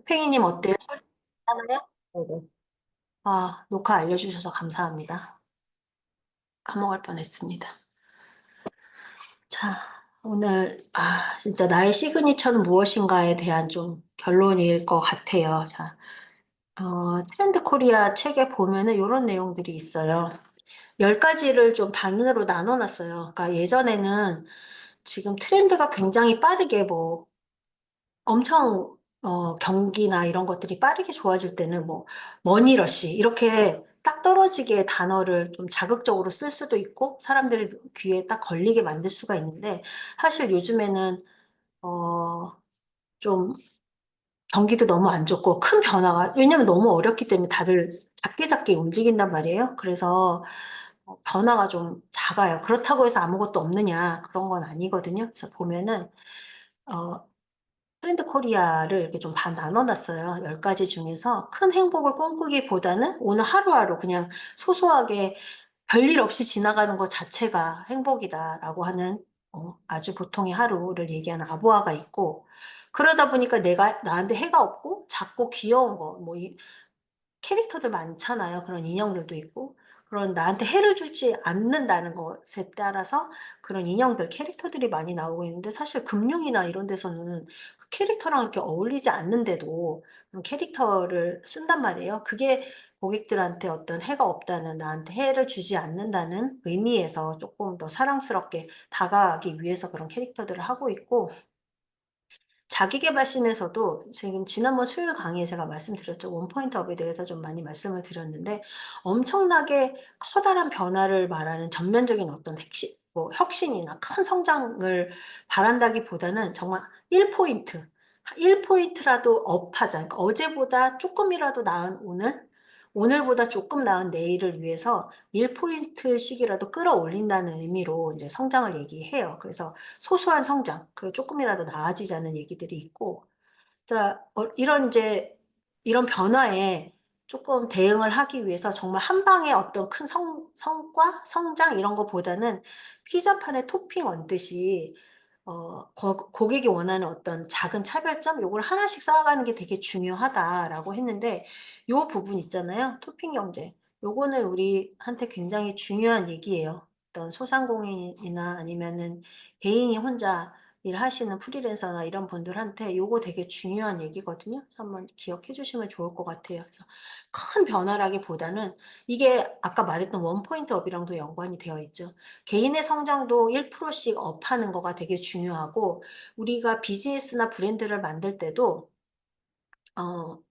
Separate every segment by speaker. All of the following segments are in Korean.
Speaker 1: 팽이님 어때요? 소리 괜찮아요? 네네. 아, 녹화 알려주셔서 감사합니다. 까먹을 뻔했습니다. 자, 오늘, 진짜 나의 시그니처는 무엇인가에 대한 좀 결론일 것 같아요. 자, 트렌드 코리아 책에 보면은 이런 내용들이 있어요. 10가지를 좀 반으로 나눠놨어요. 그러니까 예전에는 지금 트렌드가 굉장히 빠르게 엄청 경기나 이런 것들이 빠르게 좋아질 때는 머니러시 이렇게 딱 떨어지게 단어를 좀 자극적으로 쓸 수도 있고 사람들이 귀에 딱 걸리게 만들 수가 있는데 사실 요즘에는 어, 좀 경기도 너무 안 좋고 큰 변화가 왜냐면 너무 어렵기 때문에 다들 작게 작게 움직인단 말이에요. 그래서 변화가 좀 작아요. 그렇다고 해서 아무것도 없느냐 그런 건 아니거든요. 그래서 보면은 어, 트렌드 코리아를 이렇게 좀 반 나눠놨어요. 10가지 중에서 큰 행복을 꿈꾸기보다는 오늘 하루하루 그냥 소소하게 별일 없이 지나가는 것 자체가 행복이다라고 하는 아주 보통의 하루를 얘기하는 아보아가 있고 그러다 보니까 내가 나한테 해가 없고 작고 귀여운 거, 캐릭터들 많잖아요. 그런 인형들도 있고. 그런 나한테 해를 주지 않는다는 것에 따라서 그런 인형들, 캐릭터들이 많이 나오고 있는데 사실 금융이나 이런 데서는 그 캐릭터랑 이렇게 어울리지 않는데도 그런 캐릭터를 쓴단 말이에요. 그게 고객들한테 어떤 해가 없다는, 나한테 해를 주지 않는다는 의미에서 조금 더 사랑스럽게 다가가기 위해서 그런 캐릭터들을 하고 있고, 자기계발신에서도 지금 지난번 수요일 강의에 제가 말씀드렸죠. 원포인트 업에 대해서 좀 많이 말씀을 드렸는데 엄청나게 커다란 변화를 말하는 전면적인 어떤 혁신이나 큰 성장을 바란다기보다는 정말 1포인트, 1포인트라도 업하자. 그러니까 어제보다 조금이라도 나은 오늘, 오늘보다 조금 나은 내일을 위해서 1포인트씩이라도 끌어올린다는 의미로 이제 성장을 얘기해요. 그래서 소소한 성장, 그 조금이라도 나아지자는 얘기들이 있고, 자, 이런 이제, 이런 변화에 조금 대응을 하기 위해서 정말 한 방에 어떤 큰 성과, 성장 이런 것보다는 피자판에 토핑 얹듯이, 고객이 원하는 어떤 작은 차별점, 요걸 하나씩 쌓아가는 게 되게 중요하다라고 했는데, 요 부분 있잖아요. 토핑 경제. 요거는 우리한테 굉장히 중요한 얘기예요. 어떤 소상공인이나 아니면은 개인이 혼자 일하시는 프리랜서나 이런 분들한테 요거 되게 중요한 얘기거든요. 한번 기억해 주시면 좋을 것 같아요. 그래서 큰 변화라기보다는 이게 아까 말했던 원포인트 업이랑도 연관이 되어 있죠. 개인의 성장도 1%씩 업하는 거가 되게 중요하고 우리가 비즈니스나 브랜드를 만들 때도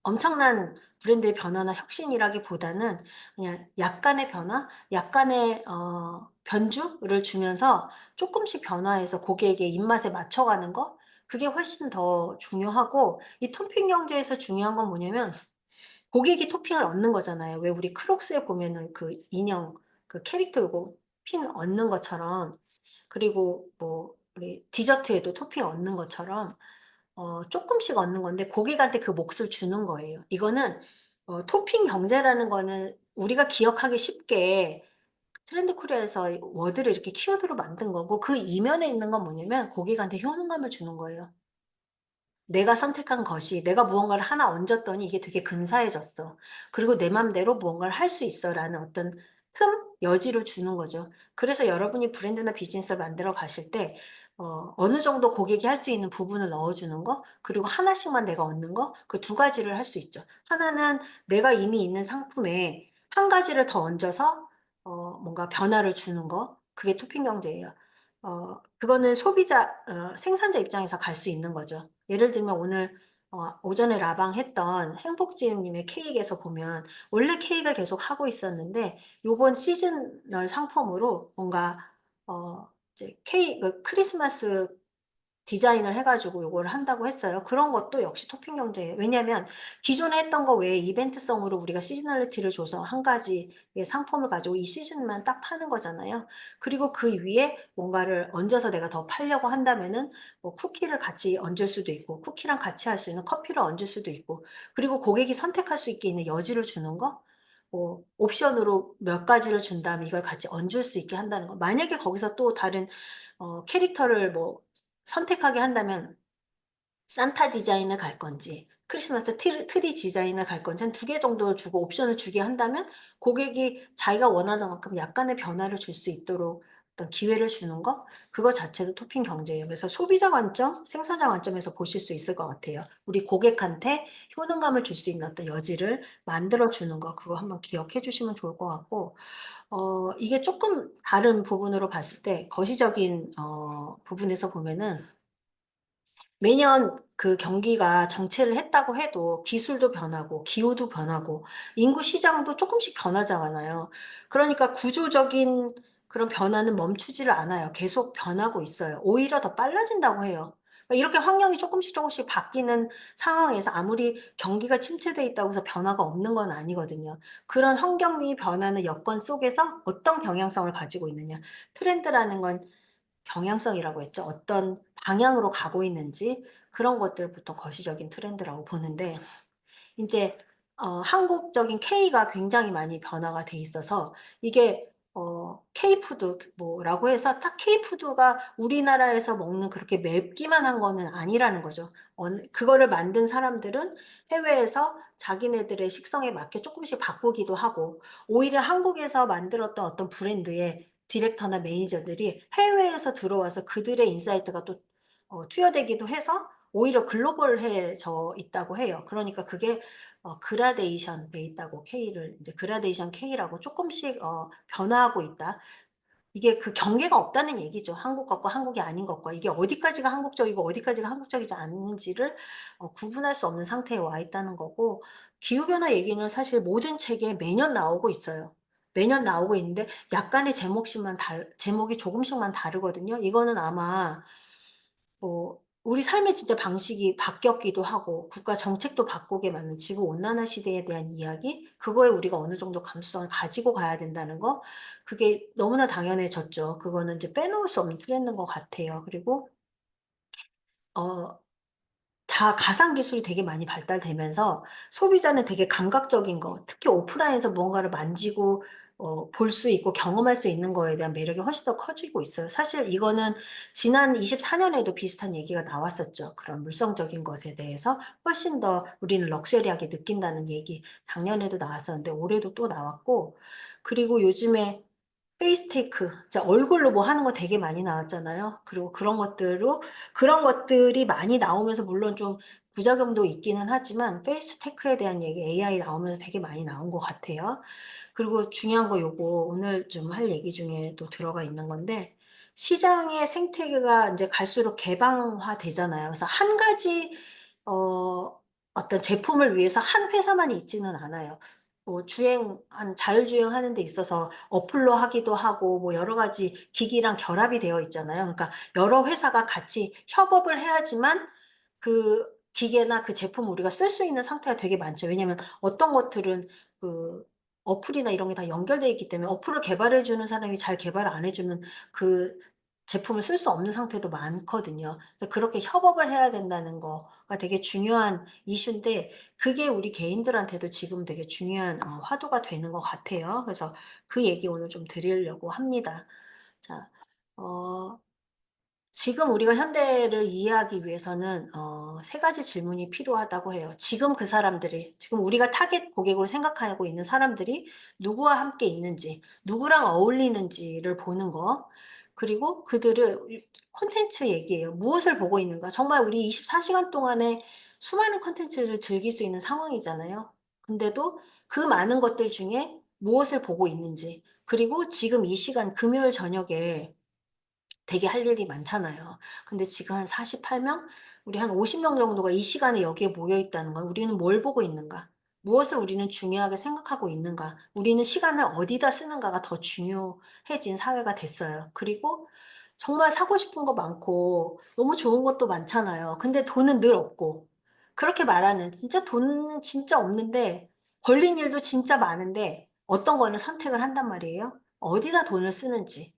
Speaker 1: 엄청난 브랜드의 변화나 혁신이라기보다는 그냥 약간의 변화, 약간의 변주를 주면서 조금씩 변화해서 고객의 입맛에 맞춰가는 거, 그게 훨씬 더 중요하고 이 토핑 경제에서 중요한 건 뭐냐면 고객이 토핑을 얻는 거잖아요. 왜 우리 크록스에 보면은 그 인형, 그 캐릭터 요거 핀 얻는 것처럼 그리고 우리 디저트에도 토핑 얻는 것처럼 조금씩 얻는 건데 고객한테 그 몫을 주는 거예요. 이거는 토핑 경제라는 거는 우리가 기억하기 쉽게 트렌드 코리아에서 워드를 이렇게 키워드로 만든 거고 그 이면에 있는 건 뭐냐면 고객한테 효능감을 주는 거예요. 내가 선택한 것이 내가 무언가를 하나 얹었더니 이게 되게 근사해졌어. 그리고 내 맘대로 무언가를 할 수 있어라는 어떤 여지를 주는 거죠. 그래서 여러분이 브랜드나 비즈니스를 만들어 가실 때 어느 정도 고객이 할 수 있는 부분을 넣어주는 거, 그리고 하나씩만 내가 얻는 거, 그 두 가지를 할 수 있죠. 하나는 내가 이미 있는 상품에 한 가지를 더 얹어서 뭔가 변화를 주는 거, 그게 토핑 경제예요. 그거는 생산자 입장에서 갈 수 있는 거죠. 예를 들면 오늘 오전에 라방 했던 행복지음님의 케이크에서 보면 원래 케이크를 계속 하고 있었는데 요번 시즈널 상품으로 뭔가 이제 크리스마스 디자인을 해가지고 요거를 한다고 했어요. 그런 것도 역시 토핑 경제예요. 왜냐하면 기존에 했던 거 외에 이벤트성으로 우리가 시즈널리티를 줘서 한 가지의 상품을 가지고 이 시즌만 딱 파는 거잖아요. 그리고 그 위에 뭔가를 얹어서 내가 더 팔려고 한다면은 쿠키를 같이 얹을 수도 있고 쿠키랑 같이 할 수 있는 커피를 얹을 수도 있고 그리고 고객이 선택할 수 있게 있는 여지를 주는 거 옵션으로 몇 가지를 준 다음에 이걸 같이 얹을 수 있게 한다는 거. 만약에 거기서 또 다른 캐릭터를 선택하게 한다면 산타 디자인을 갈 건지 크리스마스 트리 디자인을 갈 건지 한 2개 정도 주고 옵션을 주게 한다면 고객이 자기가 원하는 만큼 약간의 변화를 줄 수 있도록 어떤 기회를 주는 거, 그거 자체도 토핑 경제예요. 그래서 소비자 관점, 생산자 관점에서 보실 수 있을 것 같아요. 우리 고객한테 효능감을 줄 수 있는 어떤 여지를 만들어 주는 거, 그거 한번 기억해 주시면 좋을 것 같고, 이게 쪼끔 다른 부분으로 봤을 때 거시적인 부분에서 보면은 매년 그 경기가 정체를 했다고 해도 기술도 변하고 기후도 변하고 인구 시장도 쪼끔씩 변하잖아요. 그러니까 구조적인 그런 변화는 멈추지를 않아요. 계속 변하고 있어요. 오히려 더 빨라진다고 해요. 이렇게 환경이 쪼끔씩 바뀌는 상황에서 아무리 경기가 침체돼 있다고 해서 변화가 없는 건 아니거든요. 그런 환경이 변하는 여건 속에서 어떤 경향성을 가지고 있느냐. 트렌드라는 건 경향성이라고 했죠. 어떤 방향으로 가고 있는지 그런 것들부터 거시적인 트렌드라고 보는데, 인제 한국적인 K가 굉장히 많이 변화가 돼 있어서 이게 K푸드 뭐라고 해서 딱 K푸드가 우리나라에서 먹는 그렇게 맵기만 한 거는 아니라는 거죠. 그거를 만든 사람들은 해외에서 자기네들의 식성에 맞게 쪼끔씩 바꾸기도 하고, 오히려 한국에서 만들었던 어떤 브랜드의 디렉터나 매니저들이 해외에서 들어와서 그들의 인사이트가 또 투여되기도 해서 오히려 글로벌해져 있다고 해요. 그러니까 그게 그라데이션 돼 있다고, K를 인제 그라데이션 K라고 쪼끔씩 변화하고 있다. 이게 그 경계가 없다는 얘기죠. 한국 것과 한국이 아닌 것과 이게 어디까지가 한국적이고 어디까지가 한국적이지 않은지를 구분할 수 없는 상태에 와 있다는 거고, 기후 변화 얘기는 사실 모든 책에 매년 나오고 있어요. 매년 나오고 있는데 약간의 제목이 조금씩만 다르거든요. 이거는 아마 우리 삶의 진짜 방식이 바뀌었기도 하고 국가 정책도 바꾸게 맞는 지구 온난화 시대에 대한 이야기, 그거에 우리가 어느 정도 감수성을 가지고 가야 된다는 거, 그게 너무나 당연해졌죠. 그거는 이제 빼놓을 수 없는 트렌드인 것 같아요. 그리고 어 가상 기술이 되게 많이 발달되면서 소비자는 되게 감각적인 거, 특히 오프라인에서 뭔가를 만지고 볼 수 있고 경험할 수 있는 거에 대한 매력이 훨씬 더 커지고 있어요. 사실 이거는 지난 24 년에도 비슷한 얘기가 나왔었죠. 그런 물성적인 것에 대해서 훨씬 더 우리는 럭셔리하게 느낀다는 얘기 작년에도 나왔었는데 올해도 또 나왔고, 그리고 요즘에 페이스 테이크, 진짜 얼굴로 뭐 하는 거 되게 많이 나왔잖아요. 그리고 그런 것들이 많이 나오면서 물론 좀 부작용도 있기는 하지만 페이스 테크에 대한 얘기 AI 나오면서 되게 많이 나온 것 같아요. 그리고 중요한 거 요거 오늘 좀 할 얘기 중에 또 들어가 있는 건데, 시장의 생태계가 인제 갈수록 개방화되잖아요. 그래서 한 가지 어 어떤 제품을 위해서 한 회사만이 있지는 않아요. 뭐 자율주행하는 데 있어서 어플로 하기도 하고 뭐 여러 가지 기기랑 결합이 되어 있잖아요. 그러니까 여러 회사가 같이 협업을 해야지만 그 기계나 그 제품을 우리가 쓸 수 있는 상태가 되게 많죠. 왜냐면 어떤 것들은 그 어플이나 이런 게 다 연결돼 있기 때문에 어플을 개발해 주는 사람이 잘 개발을 안 해 주면 그 제품을 쓸 수 없는 상태도 많거든요. 그래서 그렇게 협업을 해야 된다는 거가 되게 중요한 이슈인데, 그게 우리 개인들한테도 지금 되게 중요한 화두가 되는 것 같아요. 그래서 그 얘기 오늘 좀 드리려고 합니다. 자, 어 지금 우리가 현대를 이해하기 위해서는 3 가지 질문이 필요하다고 해요. 지금 우리가 타겟 고객으로 생각하고 있는 사람들이 누구와 함께 있는지, 누구랑 어울리는지를 보는 거. 그리고 그들을 콘텐츠 얘기예요. 무엇을 보고 있는가. 정말 우리 24 시간 동안에 수많은 콘텐츠를 즐길 수 있는 상황이잖아요. 근데도 그 많은 것들 중에 무엇을 보고 있는지, 그리고 지금 이 시간 금요일 저녁에 되게 할 일이 많잖아요. 근데 지금 한 48 명? 우리 한 50명 정도가 이 시간에 여기에 모여 있다는 건 우리는 뭘 보고 있는가? 무엇을 우리는 중요하게 생각하고 있는가? 우리는 시간을 어디다 쓰는가가 더 중요해진 사회가 됐어요. 그리고 정말 사고 싶은 거 많고 너무 좋은 것도 많잖아요. 근데 돈은 늘 없고. 그렇게 말하는, 진짜 돈은 진짜 없는데 걸린 일도 진짜 많은데 어떤 거는 선택을 한단 말이에요. 어디다 돈을 쓰는지.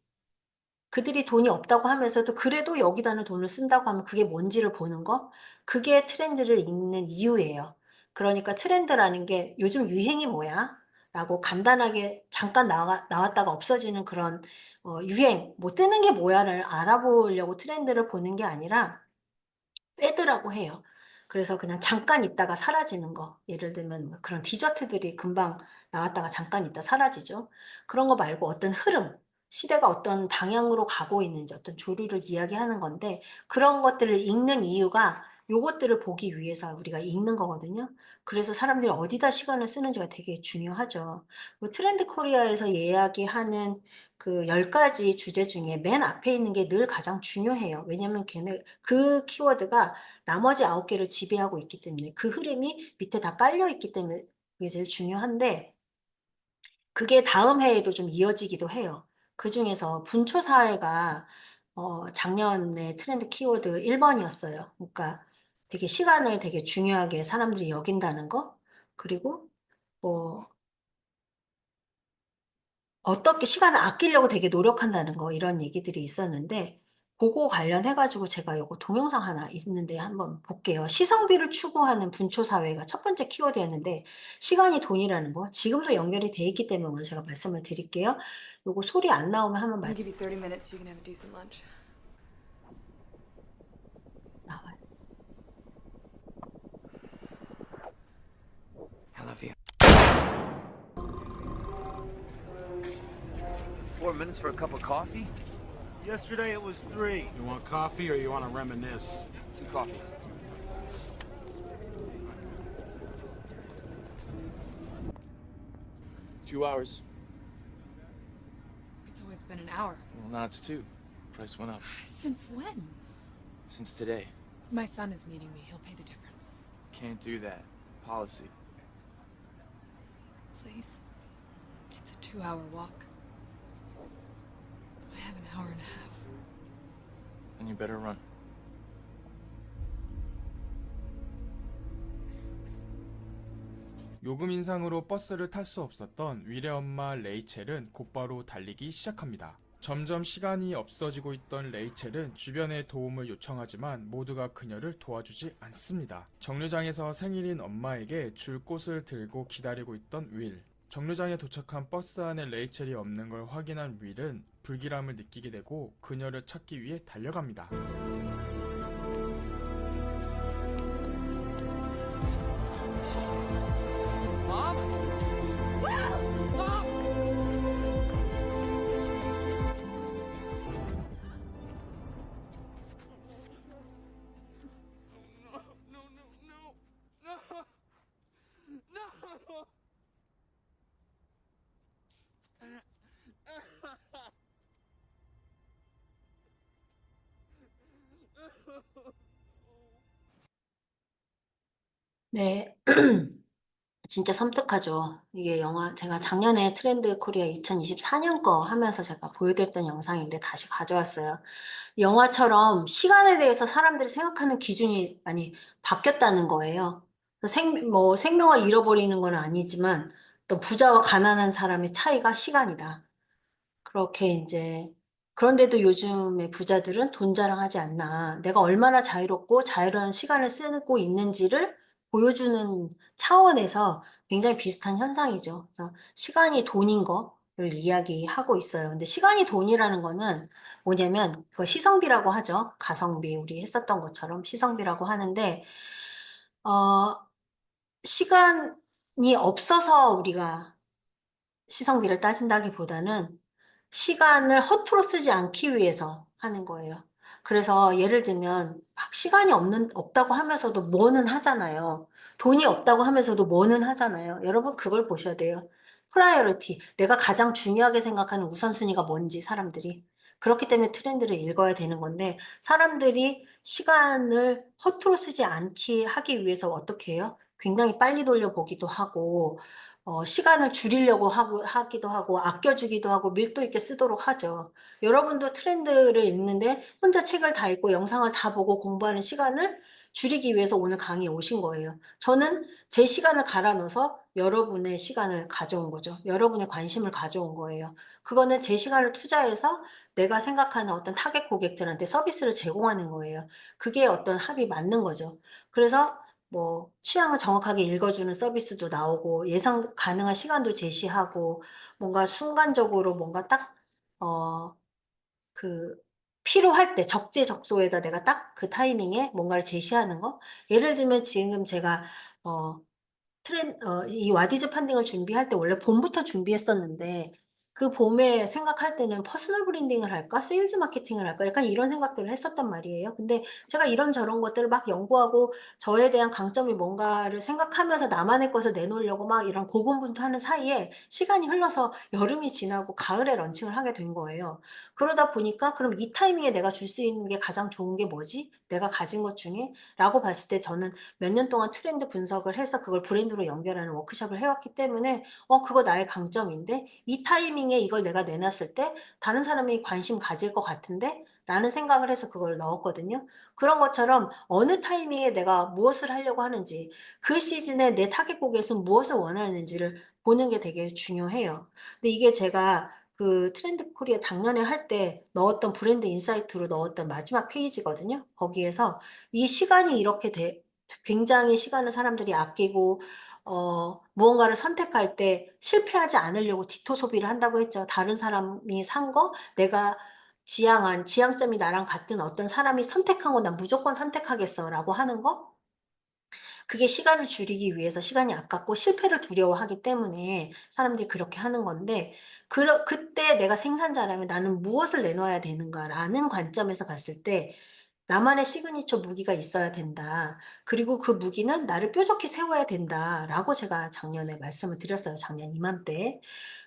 Speaker 1: 그들이 돈이 없다고 하면서도 그래도 여기다는 돈을 쓴다고 하면 그게 뭔지를 보는 거? 그게 트렌드를 읽는 이유예요. 그러니까 트렌드라는 게 '요즘 유행이 뭐야?' 라고 간단하게 잠깐 나왔다가 없어지는 그런 유행, 뭐 '뜨는 게 뭐야.'를 알아보려고 트렌드를 보는 게 아니라 패드라고 해요. 그래서 그냥 잠깐 있다가 사라지는 거. 예를 들면 뭐 그런 디저트들이 금방 나왔다가 잠깐 있다 사라지죠. 그런 거 말고 어떤 흐름, 시대가 어떤 방향으로 가고 있는지 어떤 조류를 이야기하는 건데 그런 것들을 읽는 이유가 요것들을 보기 위해서 우리가 읽는 거거든요. 그래서 사람들이 어디다 시간을 쓰는지가 되게 중요하죠. 뭐 트렌드 코리아에서 이야기하는 그 10 가지 주제 중에 맨 앞에 있는 게 늘 가장 중요해요. 왜냐면 걔네 그 키워드가 나머지 9 개를 지배하고 있기 때문에 그 흐름이 밑에 다 깔려 있기 때문에 그게 제일 중요한데 그게 다음 해에도 좀 이어지기도 해요. 그중에서 분초 사회가 작년에 트렌드 키워드 1 번이었어요. 그러니까 되게 시간을 되게 중요하게 사람들이 여긴다는 거 그리고 뭐 어떻게 시간을 아끼려고 되게 노력한다는 거 이런 얘기들이 있었는데 고거 관련해 가지고 제가 요거 동영상 하나 있는데 한번 볼게요. 시성비를 추구하는 분초 사회가 첫 번째 키워드였는데 시간이 돈이라는 거 지금도 연결이 돼 있기 때문에 오늘 제가 말씀을 드릴게요. 요거 소리 안 나오면 한번
Speaker 2: I can give
Speaker 1: 말씀
Speaker 2: you 30 minutes so you can have a decent lunch.
Speaker 1: 나와요.
Speaker 3: I love you.
Speaker 4: 4 minutes for a cup of coffee?
Speaker 5: Yesterday it was 3.
Speaker 6: You want coffee or you want to reminisce?
Speaker 4: 2 coffees. $2.
Speaker 2: It's always been an hour.
Speaker 4: Well, now it's 2. Price went up.
Speaker 2: Since when?
Speaker 4: Since today.
Speaker 2: My son is meeting me. He'll pay the difference.
Speaker 4: Can't do that. Policy.
Speaker 2: Please. It's a 2-hour walk. I have an hour and a half.
Speaker 4: Then you better run.
Speaker 7: 요금 인상으로 버스를 탈 수 없었던 윌의 엄마 레이첼은 곧바로 달리기 시작합니다. 점점 시간이 없어지고 있던 레이첼은 주변의 도움을 요청하지만 모두가 그녀를 도와주지 않습니다. 정류장에서 생일인 엄마에게 줄 꽃을 들고 기다리고 있던 윌. 정류장에 도착한 버스 안에 레이첼이 없는 걸 확인한 윌은 불길함을 느끼게 되고 그녀를 찾기 위해 달려갑니다.
Speaker 1: 네. 진짜 섬뜩하죠. 이게 영화 제가 작년에 트렌드 코리아 2024년 거 하면서 제가 보여드렸던 영상인데 다시 가져왔어요. 영화처럼 시간에 대해서 사람들이 생각하는 기준이 많이 바뀌었다는 거예요. 생명을 잃어버리는 건 아니지만 또 부자와 가난한 사람의 차이가 시간이다. 그렇게 인제 그런데도 요즘의 부자들은 돈 자랑하지 않나. 내가 얼마나 자유롭고 자유로운 시간을 쓰고 있는지를 보여주는 차원에서 굉장히 비슷한 현상이죠. 그래서 시간이 돈인 거를 이야기하고 있어요. 근데 시간이 돈이라는 거는 뭐냐면 그거 시성비라고 하죠. 가성비 우리 했었던 것처럼 시성비라고 하는데 어 시간이 없어서 우리가 시성비를 따진다기보다는 시간을 허투루 쓰지 않기 위해서 하는 거예요. 그래서 예를 들면 막 시간이 없다고 하면서도 뭐는 하잖아요. 돈이 없다고 하면서도 뭐는 하잖아요. 여러분 그걸 보셔야 돼요. 프라이어리티 내가 가장 중요하게 생각하는 우선순위가 뭔지 사람들이. 그렇기 때문에 트렌드를 읽어야 되는 건데 사람들이 시간을 허투루 쓰지 않게 하기 위해서 어떻게 해요? 굉장히 빨리 돌려보기도 하고 시간을 줄이려고 하기도 하고 아껴 주기도 하고 밀도 있게 쓰도록 하죠. 여러분도 트렌드를 읽는데 혼자 책을 다 읽고 영상을 다 보고 공부하는 시간을 줄이기 위해서 오늘 강의에 오신 거예요. 저는 제 시간을 갈아 넣어서 여러분의 시간을 가져온 거죠. 여러분의 관심을 가져온 거예요. 그거는 제 시간을 투자해서 내가 생각하는 어떤 타겟 고객들한테 서비스를 제공하는 거예요. 그게 어떤 합이 맞는 거죠. 그래서 뭐 취향을 정확하게 읽어주는 서비스도 나오고 예상 가능한 시간도 제시하고 뭔가 순간적으로 뭔가 딱 그 필요할 때 적재적소에다 내가 딱 그 타이밍에 뭔가를 제시하는 거. 예를 들면 지금 제가 어 이 와디즈 펀딩을 준비할 때 원래 봄부터 준비했었는데 그 봄에 생각할 때는 '퍼스널 브랜딩을 할까? 세일즈 마케팅을 할까?' 약간 이런 생각들을 했었단 말이에요. 근데 제가 이런저런 것들을 막 연구하고 저에 대한 강점이 뭔가를 생각하면서 나만의 것을 내놓으려고 막 이런 고군분투하는 사이에 시간이 흘러서 여름이 지나고 가을에 런칭을 하게 된 거예요. 그러다 보니까 '그럼 이 타이밍에 내가 줄 수 있는 게 가장 좋은 게 뭐지? 내가 가진 것 중에?' 라고 봤을 때 저는 몇 년 동안 트렌드 분석을 해서 그걸 브랜드로 연결하는 워크숍을 해 왔기 때문에 '그거 나의 강점인데 이 타이밍에 이걸 내가 내놨을 때 다른 사람이 관심 가질 것 같은데?'라는 생각을 해서 그걸 넣었거든요. 그런 것처럼 어느 타이밍에 내가 무엇을 하려고 하는지, 그 시즌에 내 타겟 고객은 무엇을 원하는지를 보는 게 되게 중요해요. 근데 이게 제가 그 트렌드 코리아 작년에 할 때 넣었던 브랜드 인사이트로 넣었던 마지막 페이지거든요. 거기에서 이 시간이 이렇게 굉장히 시간을 사람들이 아끼고 무언가를 선택할 때 실패하지 않으려고 디토 소비를 한다고 했죠. 다른 사람이 산 거 내가 지향점이 나랑 같은 어떤 사람이 선택한 거 '난 무조건 선택하겠어.'라고 하는 거, 그게 시간을 줄이기 위해서 시간이 아깝고 실패를 두려워하기 때문에 사람들이 그렇게 하는 건데, 그때 내가 생산자라면 '나는 무엇을 내놓아야 되는가.'라는 관점에서 봤을 때 '나만의 시그니처 무기가 있어야 된다. 그리고 그 무기는 나를 뾰족히 세워야 된다.'라고 제가 작년에 말씀을 드렸어요, 작년 이맘때.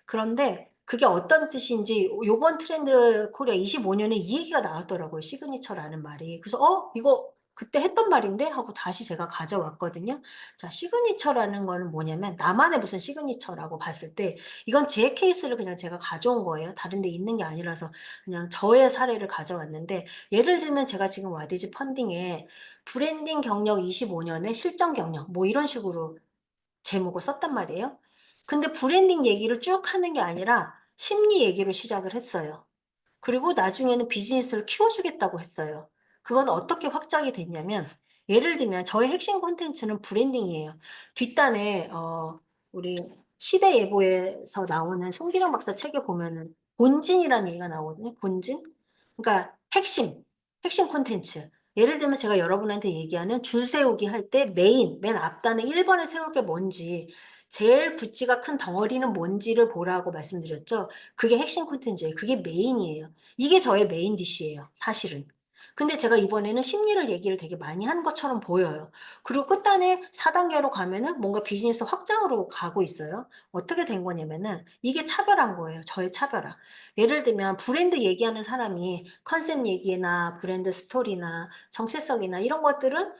Speaker 1: 그런데 그게 어떤 뜻인지 요번 트렌드 코리아 25 년에 이 얘기가 나왔더라고요, 시그니처라는 말이. 그래서 '이거 그때 했던 말인데?' 하고 다시 제가 가져왔거든요. 자, 시그니처라는 거는 뭐냐면 나만의 무슨 시그니처라고 봤을 때 이건 제 케이스를 그냥 제가 가져온 거예요. 다른 데 있는 게 아니라서 그냥 저의 사례를 가져왔는데, 예를 들면 제가 지금 와디즈 펀딩에 브랜딩 경력 25 년의 실전 경력 뭐 이런 식으로 제목을 썼단 말이에요. 근데 브랜딩 얘기를 쭉 하는 게 아니라 심리 얘기로 시작을 했어요. 그리고 나중에는 비즈니스를 키워주겠다고 했어요. 그건 어떻게 확장이 됐냐면, 예를 들면 저의 핵심 콘텐츠는 브랜딩이에요. 뒷단에 우리 시대예보에서 나오는 송기령 박사 책에 보면은 본진이라는 얘기가 나오거든요. 본진? 그러니까 핵심 콘텐츠. 예를 들면 제가 여러분한테 얘기하는 줄 세우기 할 때 맨 앞단에 1 번에 세울 게 뭔지, 제일 붓지가 큰 덩어리는 뭔지를 보라고 말씀드렸죠. 그게 핵심 콘텐츠예요. 그게 메인이에요. 이게 저의 메인 디시예요, 사실은. 근데 제가 이번에는 심리를 얘기를 되게 많이 한 것처럼 보여요. 그리고 끝단에 4 단계로 가면은 뭔가 비즈니스 확장으로 가고 있어요. 어떻게 된 거냐면은 이게 차별화인 거예요, 저의 차별화. 예를 들면 브랜드 얘기하는 사람이 컨셉 얘기나 브랜드 스토리나 정체성이나 이런 것들은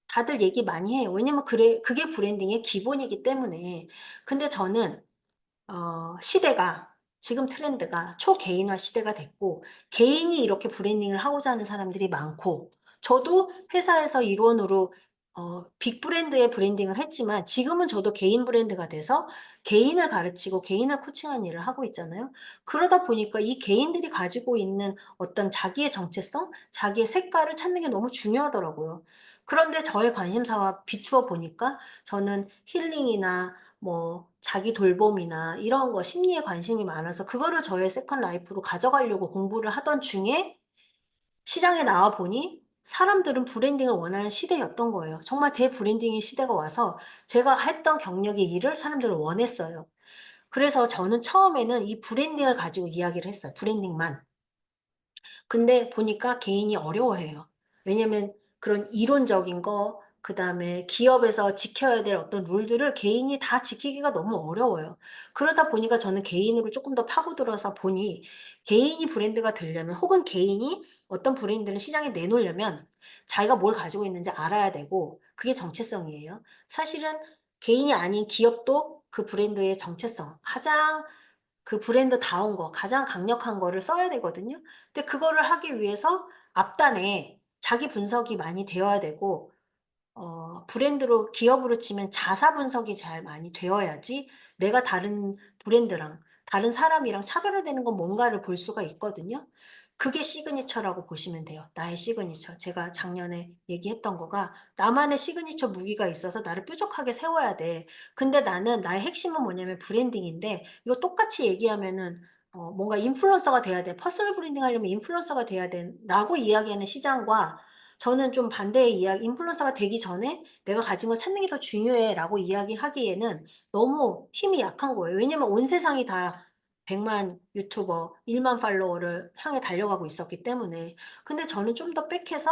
Speaker 1: 다들 얘기 많이 해요. 왜냐면 그게 브랜딩의 기본이기 때문에. 근데 저는 시대가, 지금 트렌드가 초개인화 시대가 됐고 개인이 이렇게 브랜딩을 하고자 하는 사람들이 많고, 저도 회사에서 일원으로 빅 브랜드의 브랜딩을 했지만 지금은 저도 개인 브랜드가 돼서 개인을 가르치고 개인을 코칭하는 일을 하고 있잖아요. 그러다 보니까 이 개인들이 가지고 있는 어떤 자기의 정체성, 자기의 색깔을 찾는 게 너무 중요하더라고요. 그런데 저의 관심사와 비추어 보니까 저는 힐링이나 뭐 자기 돌봄이나 이런 거 심리에 관심이 많아서 그거를 저의 세컨 라이프로 가져가려고 공부를 하던 중에 시장에 나와 보니 사람들은 브랜딩을 원하는 시대였던 거예요. 정말 대브랜딩의 시대가 와서 제가 했던 경력의 일을 사람들은 원했어요. 그래서 저는 처음에는 이 브랜딩을 가지고 이야기를 했어요, 브랜딩만. 근데 보니까 개인이 어려워해요. 왜냐면 그런 이론적인 거, 그다음에 기업에서 지켜야 될 어떤 룰들을 개인이 다 지키기가 너무 어려워요. 그러다 보니까 저는 개인으로 쪼끔 더 파고들어서 보니 개인이 브랜드가 되려면, 혹은 개인이 어떤 브랜드를 시장에 내놓으려면 자기가 뭘 가지고 있는지 알아야 되고, 그게 정체성이에요. 사실은 개인이 아닌 기업도 그 브랜드의 정체성, 가장 그 브랜드다운 거, 가장 강력한 거를 써야 되거든요. 근데 그거를 하기 위해서 앞단에 자기 분석이 많이 되어야 되고, 브랜드로, 기업으로 치면 자사 분석이 잘 많이 되어야지 내가 다른 브랜드랑 다른 사람이랑 차별화되는 건 뭔가를 볼 수가 있거든요. 그게 시그니처라고 보시면 돼요. 나의 시그니처. 제가 작년에 얘기했던 거가 나만의 시그니처 무기가 있어서 나를 뾰족하게 세워야 돼. 근데 나는 나의 핵심은 뭐냐면 브랜딩인데 이거 똑같이 얘기하면은 뭔가 인플루언서가 돼야 돼. 퍼스널 브랜딩 하려면 인플루언서가 돼야 돼. 라고 이야기하는 시장과 저는 좀 반대의 이야기, 인플루언서가 되기 전에 내가 가진 걸 찾는 게 더 중요해. 라고 이야기하기에는 너무 힘이 약한 거예요. 왜냐면 온 세상이 다 100만 유튜버, 1만 팔로워를 향해 달려가고 있었기 때문에. 근데 저는 좀 더 백해서,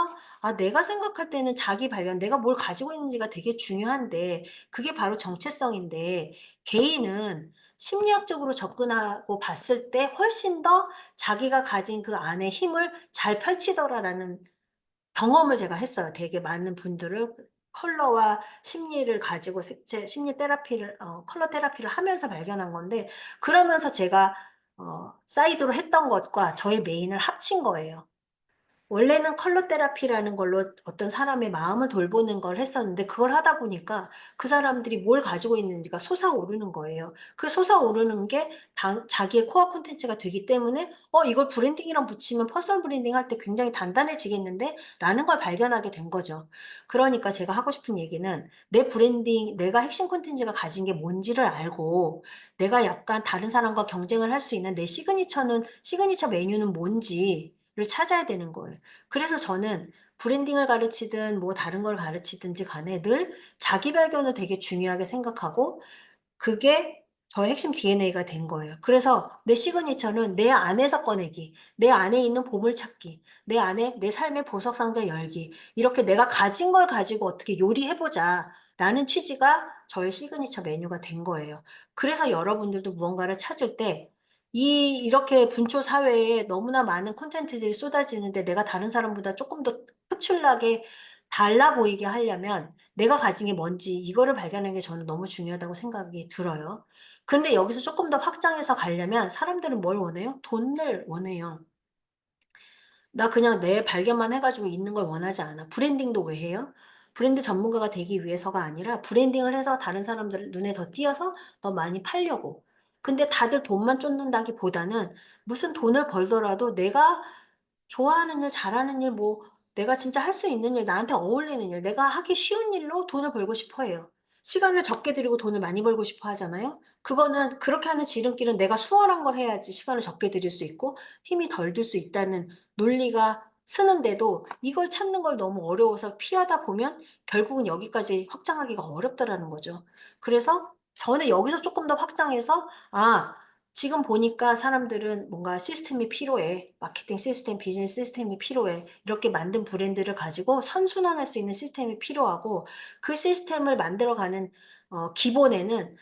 Speaker 1: 내가 생각할 때는 자기 발견, 내가 뭘 가지고 있는지가 되게 중요한데, 그게 바로 정체성인데, 개인은 심리학적으로 접근하고 봤을 때 훨씬 더 자기가 가진 그 안에 힘을 잘 펼치더라라는 경험을 제가 했어요. 되게 많은 분들을 컬러와 심리를 가지고 심리 테라피를 컬러 테라피를 하면서 발견한 건데 그러면서 제가 사이드로 했던 것과 저의 메인을 합친 거예요. 원래는 컬러 테라피라는 걸로 어떤 사람의 마음을 돌보는 걸 했었는데 그걸 하다 보니까 그 사람들이 뭘 가지고 있는지가 솟아오르는 거예요. 그 솟아오르는 게 자기의 코어 콘텐츠가 되기 때문에 이걸 브랜딩이랑 붙이면 퍼스널 브랜딩 할 때 굉장히 단단해지겠는데? 라는 걸 발견하게 된 거죠. 그러니까 제가 하고 싶은 얘기는 내 브랜딩, 내가 핵심 콘텐츠가 가진 게 뭔지를 알고 내가 약간 다른 사람과 경쟁을 할 수 있는 내 시그니처 메뉴는 뭔지 를 찾아야 되는 거예요. 그래서 저는 브랜딩을 가르치든 뭐 다른 걸 가르치든지 간에 늘 자기 발견을 되게 중요하게 생각하고 그게 저의 핵심 DNA가 된 거예요. 그래서 내 시그니처는 내 안에서 꺼내기, 내 안에 있는 보물찾기, 내 안에 내 삶의 보석상자 열기, 이렇게 내가 가진 걸 가지고 어떻게 요리해보자 라는 취지가 저의 시그니처 메뉴가 된 거예요. 그래서 여러분들도 무언가를 찾을 때 이렇게 분초 사회에 너무나 많은 콘텐츠들이 쏟아지는데 내가 다른 사람보다 조금 더 특출나게 달라 보이게 하려면 내가 가진 게 뭔지 이거를 발견하는 게 저는 너무 중요하다고 생각이 들어요. 근데 여기서 조금 더 확장해서 가려면 사람들은 뭘 원해요? 돈을 원해요. 나 그냥 내 발견만 해가지고 있는 걸 원하지 않아. 브랜딩도 왜 해요? 브랜드 전문가가 되기 위해서가 아니라 브랜딩을 해서 다른 사람들 눈에 더 띄어서 더 많이 팔려고. 근데 다들 돈만 쫓는다기보다는 무슨 돈을 벌더라도 내가 좋아하는 일, 잘하는 일, 뭐 내가 진짜 할 수 있는 일, 나한테 어울리는 일, 내가 하기 쉬운 일로 돈을 벌고 싶어 해요. 시간을 적게 들이고 돈을 많이 벌고 싶어 하잖아요. 그거는 그렇게 하는 지름길은 내가 수월한 걸 해야지 시간을 적게 들일 수 있고 힘이 덜 들 수 있다는 논리가 쓰는데도 이걸 찾는 걸 너무 어려워서 피하다 보면 결국은 여기까지 확장하기가 어렵다라는 거죠. 그래서 저는 여기서 조금 더 확장해서 지금 보니까 사람들은 뭔가 시스템이 필요해. 마케팅 시스템, 비즈니스 시스템이 필요해. 이렇게 만든 브랜드를 가지고 선순환할 수 있는 시스템이 필요하고 그 시스템을 만들어가는 기본에는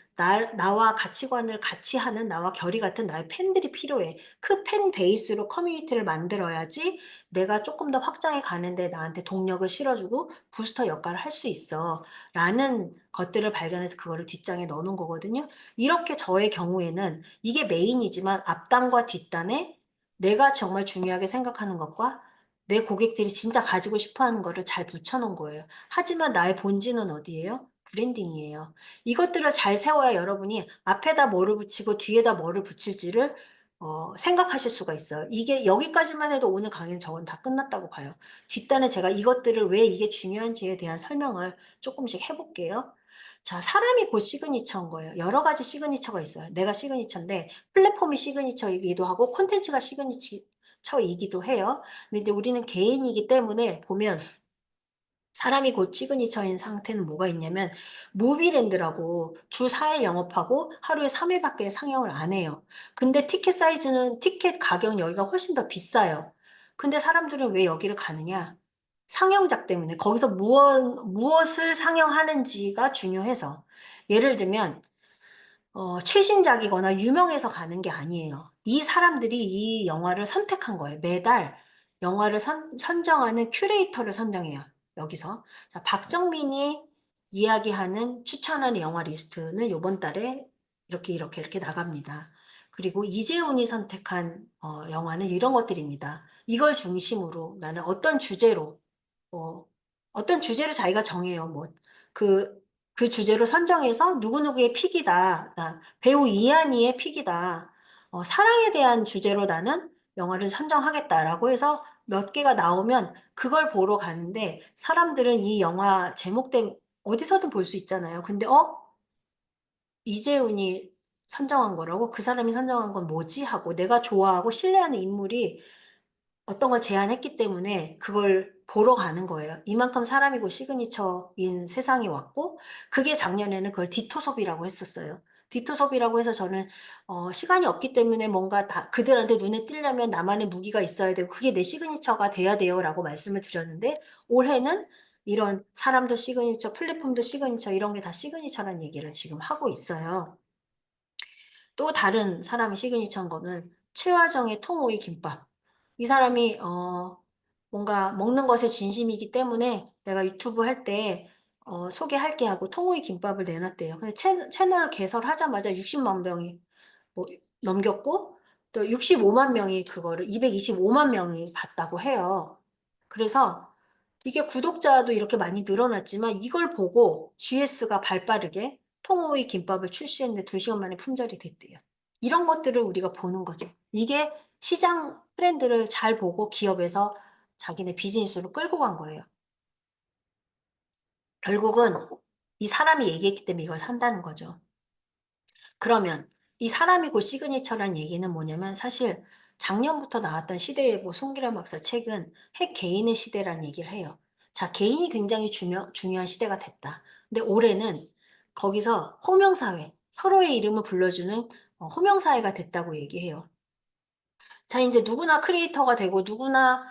Speaker 1: 나와 가치관을 같이 하는 나와 결이 같은 나의 팬들이 필요해. 그 팬 베이스로 커뮤니티를 만들어야지 내가 조금 더 확장해 가는데 나한테 동력을 실어주고 부스터 역할을 할 수 있어. 라는 것들을 발견해서 그거를 뒷장에 넣어놓은 거거든요. 이렇게 저의 경우에는 이게 메인이지만 앞단과 뒷단에 내가 정말 중요하게 생각하는 것과 내 고객들이 진짜 가지고 싶어 하는 거를 잘 붙여놓은 거예요. 하지만 나의 본질은 어디예요? 브랜딩이에요. 이것들을 잘 세워야 여러분이 앞에다 뭐를 붙이고 뒤에다 뭐를 붙일지를 생각하실 수가 있어요. 이게 여기까지만 해도 오늘 강의는 저건 다 끝났다고 봐요. 뒷단에 제가 이것들을 왜 이게 중요한지에 대한 설명을 조금씩 해볼게요. 자, 사람이 곧 시그니처인 거예요. 여러 가지 시그니처가 있어요. 내가 시그니처인데 플랫폼이 시그니처이기도 하고 콘텐츠가 시그니처이기도 해요. 근데 이제 우리는 개인이기 때문에 보면 사람이 곧 시그니처인 상태는 뭐가 있냐면 무비랜드라고 주 4일 영업하고 하루에 3일밖에 상영을 안 해요. 근데 티켓 가격 여기가 훨씬 더 비싸요. 근데 사람들은 왜 여기를 가느냐? 상영작 때문에 거기서 무엇을 상영하는지가 중요해서 예를 들면 최신작이거나 유명해서 가는 게 아니에요. 이 사람들이 이 영화를 선택한 거예요. 매달 영화를 선정하는 큐레이터를 선정해요. 여기서. 자, 박정민이 이야기하는 추천하는 영화 리스트는 이번 달에 이렇게 나갑니다. 그리고 이재훈이 선택한 영화는 이런 것들입니다. 이걸 중심으로 나는 어, 어떤 주제를 자기가 정해요. 뭐, 그 주제로 선정해서 누구누구의 픽이다. 배우 이한이의 픽이다. 사랑에 대한 주제로 나는 영화를 선정하겠다라고 해서 몇 개가 나오면 그걸 보러 가는데 사람들은 이 영화 제목 때문에 어디서든 볼 수 있잖아요. 근데 이재훈이 선정한 거라고? 그 사람이 선정한 건 뭐지? 하고 내가 좋아하고 신뢰하는 인물이 어떤 걸 제안했기 때문에 그걸 보러 가는 거예요. 이만큼 사람이고 시그니처인 세상이 왔고, 그게 작년에는 그걸 디토섭이라고 했었어요. 디토섭이라고 해서 저는 시간이 없기 때문에 뭔가 다 그들한테 눈에 띄려면 나만의 무기가 있어야 되고 그게 내 시그니처가 돼야 돼요라고 말씀을 드렸는데, 올해는 이런 사람도 시그니처, 플랫폼도 시그니처, 이런 게 다 시그니처라는 얘기를 지금 하고 있어요. 또 다른 사람의 시그니처인 거는 최화정의 통오이 김밥. 이 사람이 뭔가 먹는 것에 진심이기 때문에 내가 유튜브 할 때 소개할게 하고 통오이 김밥을 내놨대요. 근데 채널 개설하자마자 60만 명이 뭐 넘겼고, 또 65만 명이 그거를 225만 명이 봤다고 해요. 그래서 이게 구독자도 이렇게 많이 늘어났지만 이걸 보고 GS가 발빠르게 통오이 김밥을 출시했는데 2시간 만에 품절이 됐대요. 이런 것들을 우리가 보는 거죠. 이게 시장 트렌드를 잘 보고 기업에서 자기네 비즈니스로 끌고 간 거예요. 결국은 이 사람이 얘기했기 때문에 이걸 산다는 거죠. 그러면 이 사람이고 시그니처란 얘기는 뭐냐면, 사실 작년부터 나왔던 시대예보 송기란 박사 책은 핵 개인의 시대라는 얘기를 해요. 자, 개인이 굉장히 중요한 시대가 됐다. 근데 올해는 거기서 호명사회, 서로의 이름을 불러주는 호명사회가 됐다고 얘기해요. 자, 이제 누구나 크리에이터가 되고 누구나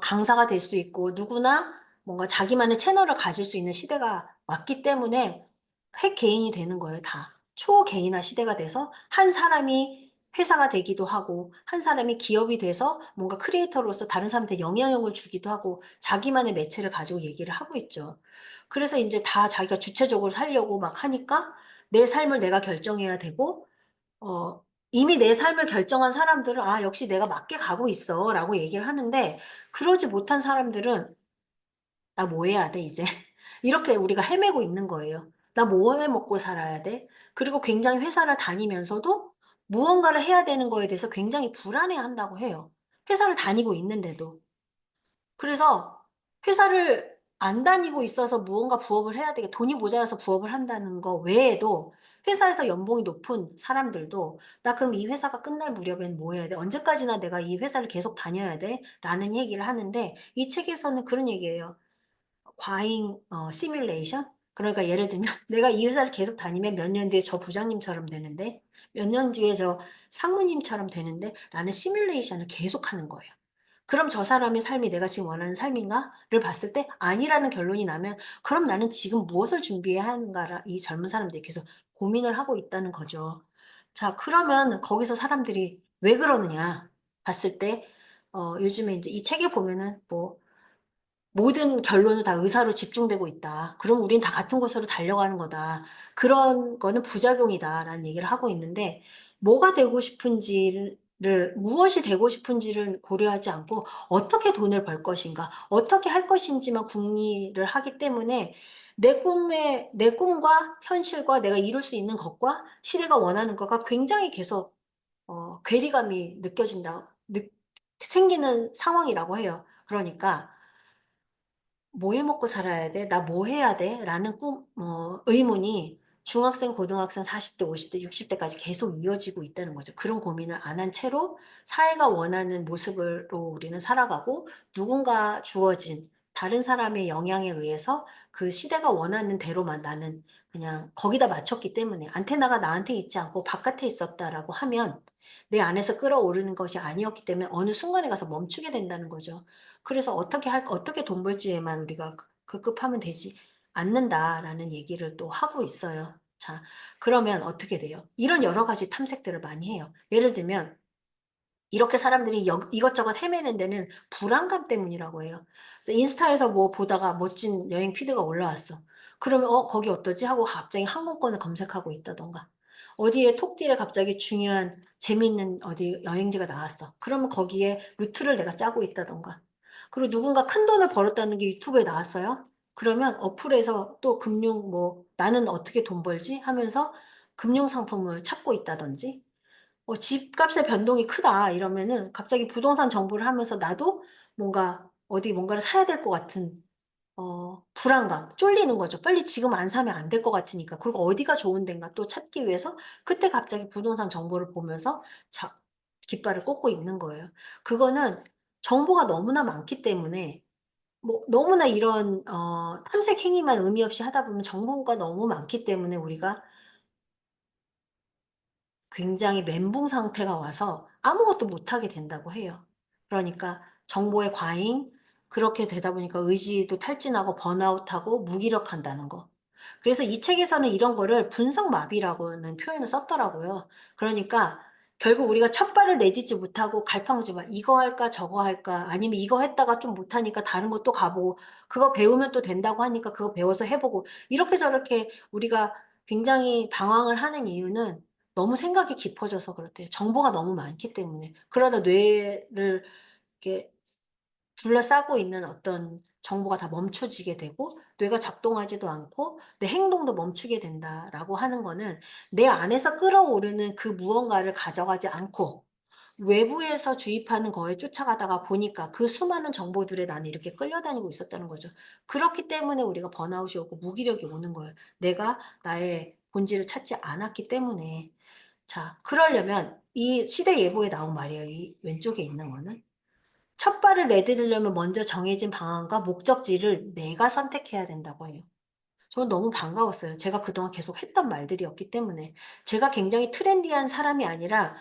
Speaker 1: 강사가 될 수 있고 누구나 뭔가 자기만의 채널을 가질 수 있는 시대가 왔기 때문에 핵 개인이 되는 거예요, 다. 초개인화 시대가 돼서 한 사람이 회사가 되기도 하고 한 사람이 기업이 돼서 뭔가 크리에이터로서 다른 사람한테 영향력을 주기도 하고 자기만의 매체를 가지고 얘기를 하고 있죠. 그래서 이제 다 자기가 주체적으로 살려고 막 하니까 내 삶을 내가 결정해야 되고 어, 이미 내 삶을 결정한 사람들은 아, 역시 내가 맞게 가고 있어 라고 얘기를 하는데, 그러지 못한 사람들은 나 뭐 해야 돼, 이제? 이렇게 우리가 헤매고 있는 거예요. 나 뭐 해 먹고 살아야 돼? 그리고 굉장히 회사를 다니면서도 무언가를 해야 되는 거에 대해서 굉장히 불안해 한다고 해요. 회사를 다니고 있는데도. 그래서 회사를 안 다니고 있어서 무언가 부업을 해야 되게 돈이 모자라서 부업을 한다는 거 외에도 회사에서 연봉이 높은 사람들도 나 그럼 이 회사가 끝날 무렵엔 뭐 해야 돼? 언제까지나 내가 이 회사를 계속 다녀야 돼? 라는 얘기를 하는데, 이 책에서는 그런 얘기예요. 과잉 시뮬레이션? 그러니까 예를 들면 내가 이 회사를 계속 다니면 몇 년 뒤에 저 부장님처럼 되는데 몇 년 뒤에 저 상무님처럼 되는데 라는 시뮬레이션을 계속 하는 거예요. 그럼 저 사람의 삶이 내가 지금 원하는 삶인가를 봤을 때 아니라는 결론이 나면, 그럼 나는 지금 무엇을 준비해야 하는가라 이 젊은 사람들이 계속 고민을 하고 있다는 거죠. 자, 그러면 거기서 사람들이 왜 그러느냐 봤을 때 요즘에 이제 이 책에 보면은 뭐 모든 결론은 다 의사로 집중되고 있다. 그럼 우린 다 같은 곳으로 달려가는 거다. 그런 거는 부작용이다라는 얘기를 하고 있는데, 뭐가 되고 싶은지를, 무엇이 되고 싶은지를 고려하지 않고 어떻게 돈을 벌 것인가, 어떻게 할 것인지만 궁리를 하기 때문에 내 꿈과 현실과 내가 이룰 수 있는 것과 시대가 원하는 것과 굉장히 계속 괴리감이 생기는 상황이라고 해요. 그러니까 뭐 해 먹고 살아야 돼? 나 뭐 해야 돼? 라는 의문이 중학생, 고등학생, 40대, 50대, 60대까지 계속 이어지고 있다는 거죠. 그런 고민을 안 한 채로 사회가 원하는 모습으로 우리는 살아가고, 누군가 주어진 다른 사람의 영향에 의해서 그 시대가 원하는 대로만 나는 그냥 거기다 맞췄기 때문에, 안테나가 나한테 있지 않고 바깥에 있었다라고 하면 내 안에서 끌어오르는 것이 아니었기 때문에 어느 순간에 가서 멈추게 된다는 거죠. 그래서 어떻게 돈 벌지에만 우리가 급급하면 되지 않는다라는 얘기를 또 하고 있어요. 자, 그러면 어떻게 돼요? 이런 여러 가지 탐색들을 많이 해요. 예를 들면 이렇게 사람들이 이것저것 헤매는 데는 불안감 때문이라고 해요. 그래서 인스타에서 뭐 보다가 멋진 여행 피드가 올라왔어. 그러면 거기 어떠지? 하고 갑자기 항공권을 검색하고 있다던가. 어디에 톡딜에 갑자기 중요한 재미있는 어디 여행지가 나왔어. 그러면 거기에 루트를 내가 짜고 있다던가. 그리고 누군가 큰 돈을 벌었다는 게 유튜브에 나왔어요. 그러면 어플에서 또 나는 어떻게 돈 벌지? 하면서 금융 상품을 찾고 있다든지. 집값의 변동이 크다 이러면은 갑자기 부동산 정보를 하면서 나도 뭔가를 사야 될 것 같은 불안감, 쫄리는 거죠. 빨리 지금 안 사면 안 될 것 같으니까. 그리고 어디가 좋은 데인가 또 찾기 위해서 그때 갑자기 부동산 정보를 보면서 깃발을 꽂고 있는 거예요. 그거는 정보가 너무나 많기 때문에 뭐 너무나 이런 탐색 행위만 의미 없이 하다 보면 정보가 너무 많기 때문에 우리가 굉장히 멘붕 상태가 와서 아무것도 못하게 된다고 해요. 그러니까 정보의 과잉, 그렇게 되다 보니까 의지도 탈진하고 번아웃하고 무기력한다는 거. 그래서 이 책에서는 이런 거를 분석마비라고는 표현을 썼더라고요. 그러니까 결국 우리가 첫 발을 내딛지 못하고 갈팡질팡 이거 할까 저거 할까 아니면 이거 했다가 좀 못하니까 다른 것도 가보고 그거 배우면 또 된다고 하니까 그거 배워서 해보고 이렇게 저렇게 우리가 굉장히 방황을 하는 이유는 너무 생각이 깊어져서 그렇대요. 정보가 너무 많기 때문에. 그러다 뇌를 이렇게 둘러싸고 있는 어떤 정보가 다 멈춰지게 되고 뇌가 작동하지도 않고 내 행동도 멈추게 된다라고 하는 거는 내 안에서 끌어오르는 그 무언가를 가져가지 않고 외부에서 주입하는 거에 쫓아가다가 보니까 그 수많은 정보들에 나는 이렇게 끌려다니고 있었다는 거죠. 그렇기 때문에 우리가 번아웃이 오고 무기력이 오는 거예요. 내가 나의 본질을 찾지 않았기 때문에. 자, 그러려면 이 시대 예보에 나온 말이에요. 이 왼쪽에 있는 거는. 첫 발을 내디디려면 먼저 정해진 방향과 목적지를 내가 선택해야 된다고 해요. 저는 너무 반가웠어요. 제가 그동안 계속 했던 말들이었기 때문에. 제가 굉장히 트렌디한 사람이 아니라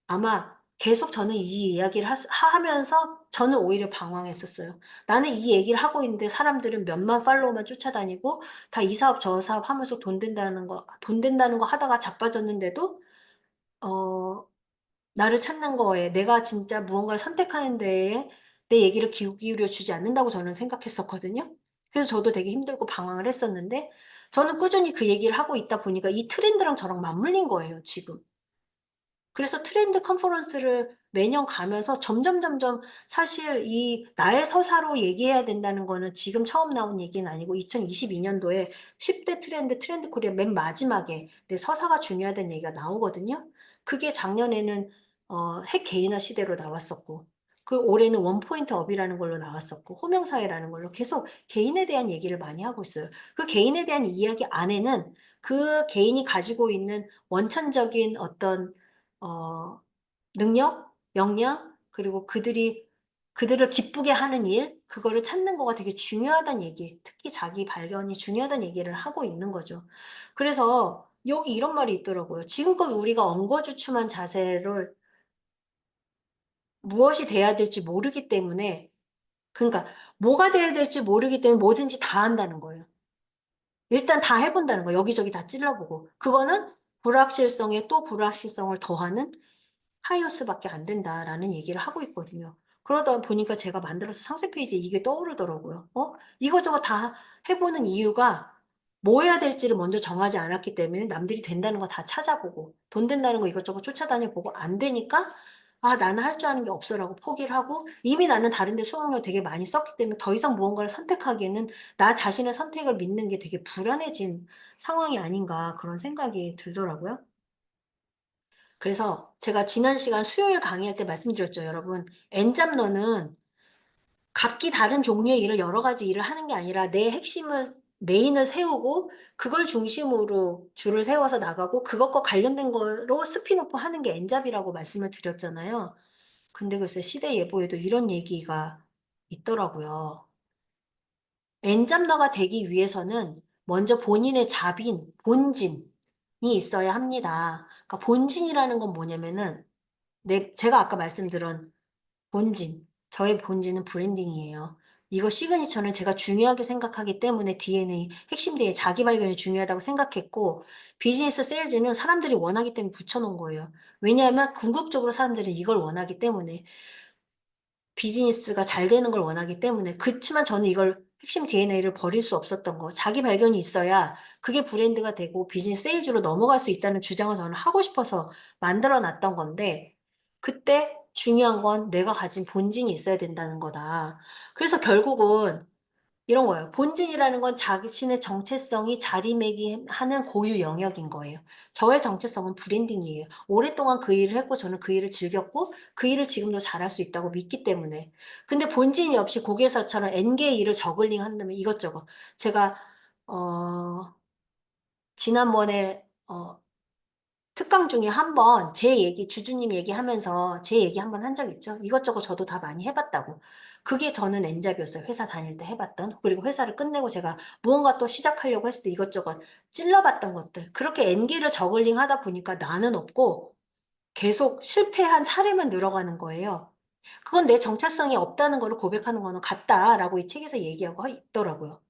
Speaker 1: 아마 계속 저는 이 이야기를 하면서 저는 오히려 방황했었어요. 나는 이 얘기를 하고 있는데 사람들은 몇만 팔로워만 쫓아다니고 다 이 사업 저 사업 하면서 돈 된다는 거 하다가 자빠졌는데도 어, 나를 찾는 거에 내가 진짜 무언가를 선택하는 데에 내 얘기를 기울여 주지 않는다고 저는 생각했었거든요. 그래서 저도 되게 힘들고 방황을 했었는데 저는 꾸준히 그 얘기를 하고 있다 보니까 이 트렌드랑 저랑 맞물린 거예요, 지금. 그래서 트렌드 컨퍼런스를 매년 가면서 점점 사실 이 나의 서사로 얘기해야 된다는 거는 지금 처음 나온 얘기는 아니고 2022년도에 10대 트렌드 코리아 맨 마지막에 내 서사가 중요하다는 얘기가 나오거든요. 그게 작년에는 핵 개인화 시대로 나왔었고 그 올해는 원포인트 업이라는 걸로 나왔었고 호명사회라는 걸로 계속 개인에 대한 얘기를 많이 하고 있어요. 그 개인에 대한 이야기 안에는 그 개인이 가지고 있는 원천적인 어떤 어, 능력, 역량, 그리고 그들을 기쁘게 하는 일, 그거를 찾는 거가 되게 중요하다는 얘기, 특히 자기 발견이 중요하다는 얘기를 하고 있는 거죠. 그래서 여기 이런 말이 있더라고요. 지금껏 우리가 엉거주춤한 자세를 무엇이 돼야 될지 모르기 때문에, 그러니까 뭐가 돼야 될지 모르기 때문에 뭐든지 다 한다는 거예요. 일단 다 해본다는 거예요. 여기저기 다 찔러보고. 그거는 불확실성에 또 불확실성을 더하는 하이오스밖에 안 된다라는 얘기를 하고 있거든요. 그러다 보니까 제가 만들어서 상세 페이지에 이게 떠오르더라고요. 이거저거 다 해보는 이유가 뭐 해야 될지를 먼저 정하지 않았기 때문에 남들이 된다는 거 다 찾아보고 돈 된다는 거 이것저것 쫓아다녀보고 안 되니까 아, 나는 할 줄 아는 게 없어라고 포기를 하고 이미 나는 다른 데 수강료 되게 많이 썼기 때문에 더 이상 무언가를 선택하기에는 나 자신의 선택을 믿는 게 되게 불안해진 상황이 아닌가 그런 생각이 들더라고요. 그래서 제가 지난 시간 수요일 강의할 때 말씀드렸죠, 여러분. 엔잡러는 각기 다른 종류의 일을 여러 가지 일을 하는 게 아니라 내 핵심을 메인을 세우고 그걸 중심으로 줄을 세워서 나가고 그것과 관련된 거로 스피노프 하는 게 엔잡이라고 말씀을 드렸잖아요. 근데 글쎄 시대 예보에도 이런 얘기가 있더라고요. 엔잡러가 되기 위해서는 먼저 본인의 본진이 있어야 합니다. 그러니까 본진이라는 건 뭐냐면은 제가 아까 말씀드린 본진, 저의 본진은 브랜딩이에요. 이거 시그니처는 제가 중요하게 생각하기 때문에 DNA, 핵심 DNA 자기 발견이 중요하다고 생각했고, 비즈니스 세일즈는 사람들이 원하기 때문에 붙여놓은 거예요. 왜냐하면 궁극적으로 사람들이 이걸 원하기 때문에, 비즈니스가 잘 되는 걸 원하기 때문에, 그렇지만 저는 이걸 핵심 DNA를 버릴 수 없었던 거. 자기 발견이 있어야 그게 브랜드가 되고 비즈니스 세일즈로 넘어갈 수 있다는 주장을 저는 하고 싶어서 만들어 놨던 건데, 그때 중요한 건 내가 가진 본진이 있어야 된다는 거다. 그래서 결국은 이런 거예요. 본진이라는 건 자신의 정체성이 자리매김하는 고유 영역인 거예요. 저의 정체성은 브랜딩이에요. 오랫동안 그 일을 했고 저는 그 일을 즐겼고 그 일을 지금도 잘할 수 있다고 믿기 때문에. 근데 본진이 없이 고개사처럼 N개의 일을 저글링 한다면 이것저것. 제가 지난번에 특강 중에 한 번 제 얘기, 주주님 얘기하면서 제 얘기 한 번 한 적 있죠. 이것저것 저도 다 많이 해봤다고. 그게 저는 N잡이었어요. 회사 다닐 때 해봤던. 그리고 회사를 끝내고 제가 무언가 또 시작하려고 했을 때 이것저것 찔러봤던 것들. 그렇게 N개를 저글링 하다 보니까 나는 없고 계속 실패한 사례만 늘어가는 거예요. 그건 내 정체성이 없다는 거를 고백하는 거는 같다라고 이 책에서 얘기하고 있더라고요.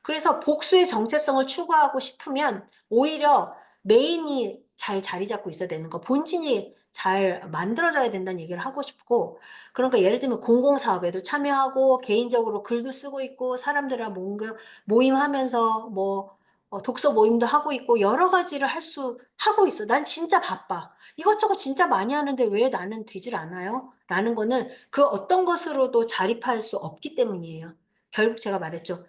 Speaker 1: 그래서 복수의 정체성을 추구하고 싶으면 오히려 메인이 잘 자리 잡고 있어야 되는 거, 본진이 잘 만들어져야 된다는 얘기를 하고 싶고, 그러니까 예를 들면 공공사업에도 참여하고, 개인적으로 글도 쓰고 있고, 사람들이랑 뭔가 모임하면서 뭐, 독서 모임도 하고 있고, 여러 가지를 하고 있어. 난 진짜 바빠. 이것저것 진짜 많이 하는데 왜 나는 되질 않아요? 라는 거는 그 어떤 것으로도 자립할 수 없기 때문이에요. 결국 제가 말했죠.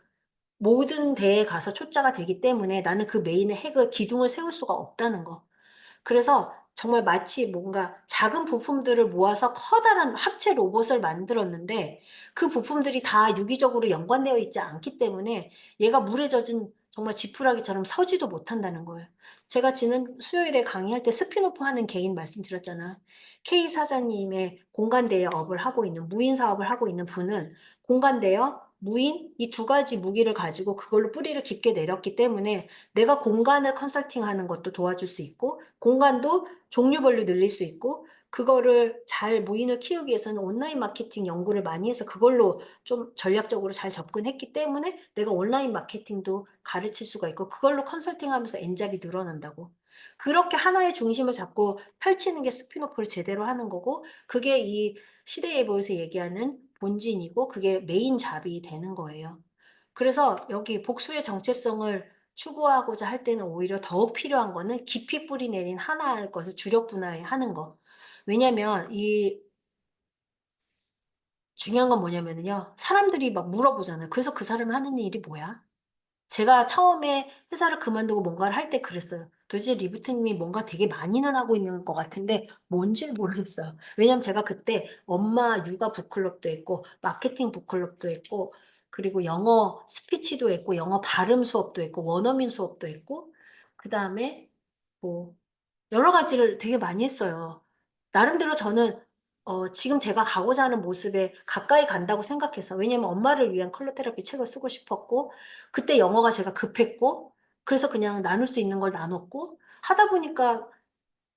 Speaker 1: 모든 대에 가서 초짜가 되기 때문에 나는 그 메인의 기둥을 세울 수가 없다는 거. 그래서 정말 마치 뭔가 작은 부품들을 모아서 커다란 합체 로봇을 만들었는데 그 부품들이 다 유기적으로 연관되어 있지 않기 때문에 얘가 물에 젖은 정말 지푸라기처럼 서지도 못한다는 거예요. 제가 지난 수요일에 강의할 때 스피노프 하는 개인 말씀드렸잖아. K 사장님의 공간대여업을 하고 있는 무인 사업을 하고 있는 분은 공간대여, 무인 이 두 가지 무기를 가지고 그걸로 뿌리를 깊게 내렸기 때문에 내가 공간을 컨설팅하는 것도 도와줄 수 있고 공간도 종류별로 늘릴 수 있고 그거를 잘 무인을 키우기 위해서는 온라인 마케팅 연구를 많이 해서 그걸로 좀 전략적으로 잘 접근했기 때문에 내가 온라인 마케팅도 가르칠 수가 있고 그걸로 컨설팅하면서 N잡이 늘어난다고. 그렇게 하나의 중심을 잡고 펼치는 게 스피노프를 제대로 하는 거고 그게 이 시대예보에서 얘기하는 본진이고 그게 메인 잡이 되는 거예요. 그래서 여기 복수의 정체성을 추구하고자 할 때는 오히려 더욱 필요한 거는 깊이 뿌리 내린 하나의 것을 주력 분화에 하는 거. 왜냐면 이 중요한 건 뭐냐면요. 사람들이 막 물어보잖아요. 그래서 그 사람이 하는 일이 뭐야? 제가 처음에 회사를 그만두고 뭔가를 할 때 그랬어요. 도대체 리부트님이 뭔가 되게 많이는 하고 있는 것 같은데 뭔지 모르겠어요. 왜냐면 제가 그때 엄마 육아 북클럽도 했고 마케팅 북클럽도 했고 그리고 영어 스피치도 했고 영어 발음 수업도 했고 원어민 수업도 했고 그다음에 뭐 여러 가지를 되게 많이 했어요. 나름대로 저는 지금 제가 가고자 하는 모습에 가까이 간다고 생각해서 왜냐면 엄마를 위한 컬러 테라피 책을 쓰고 싶었고 그때 영어가 제가 급했고 그래서 그냥 나눌 수 있는 걸 나눴고 하다 보니까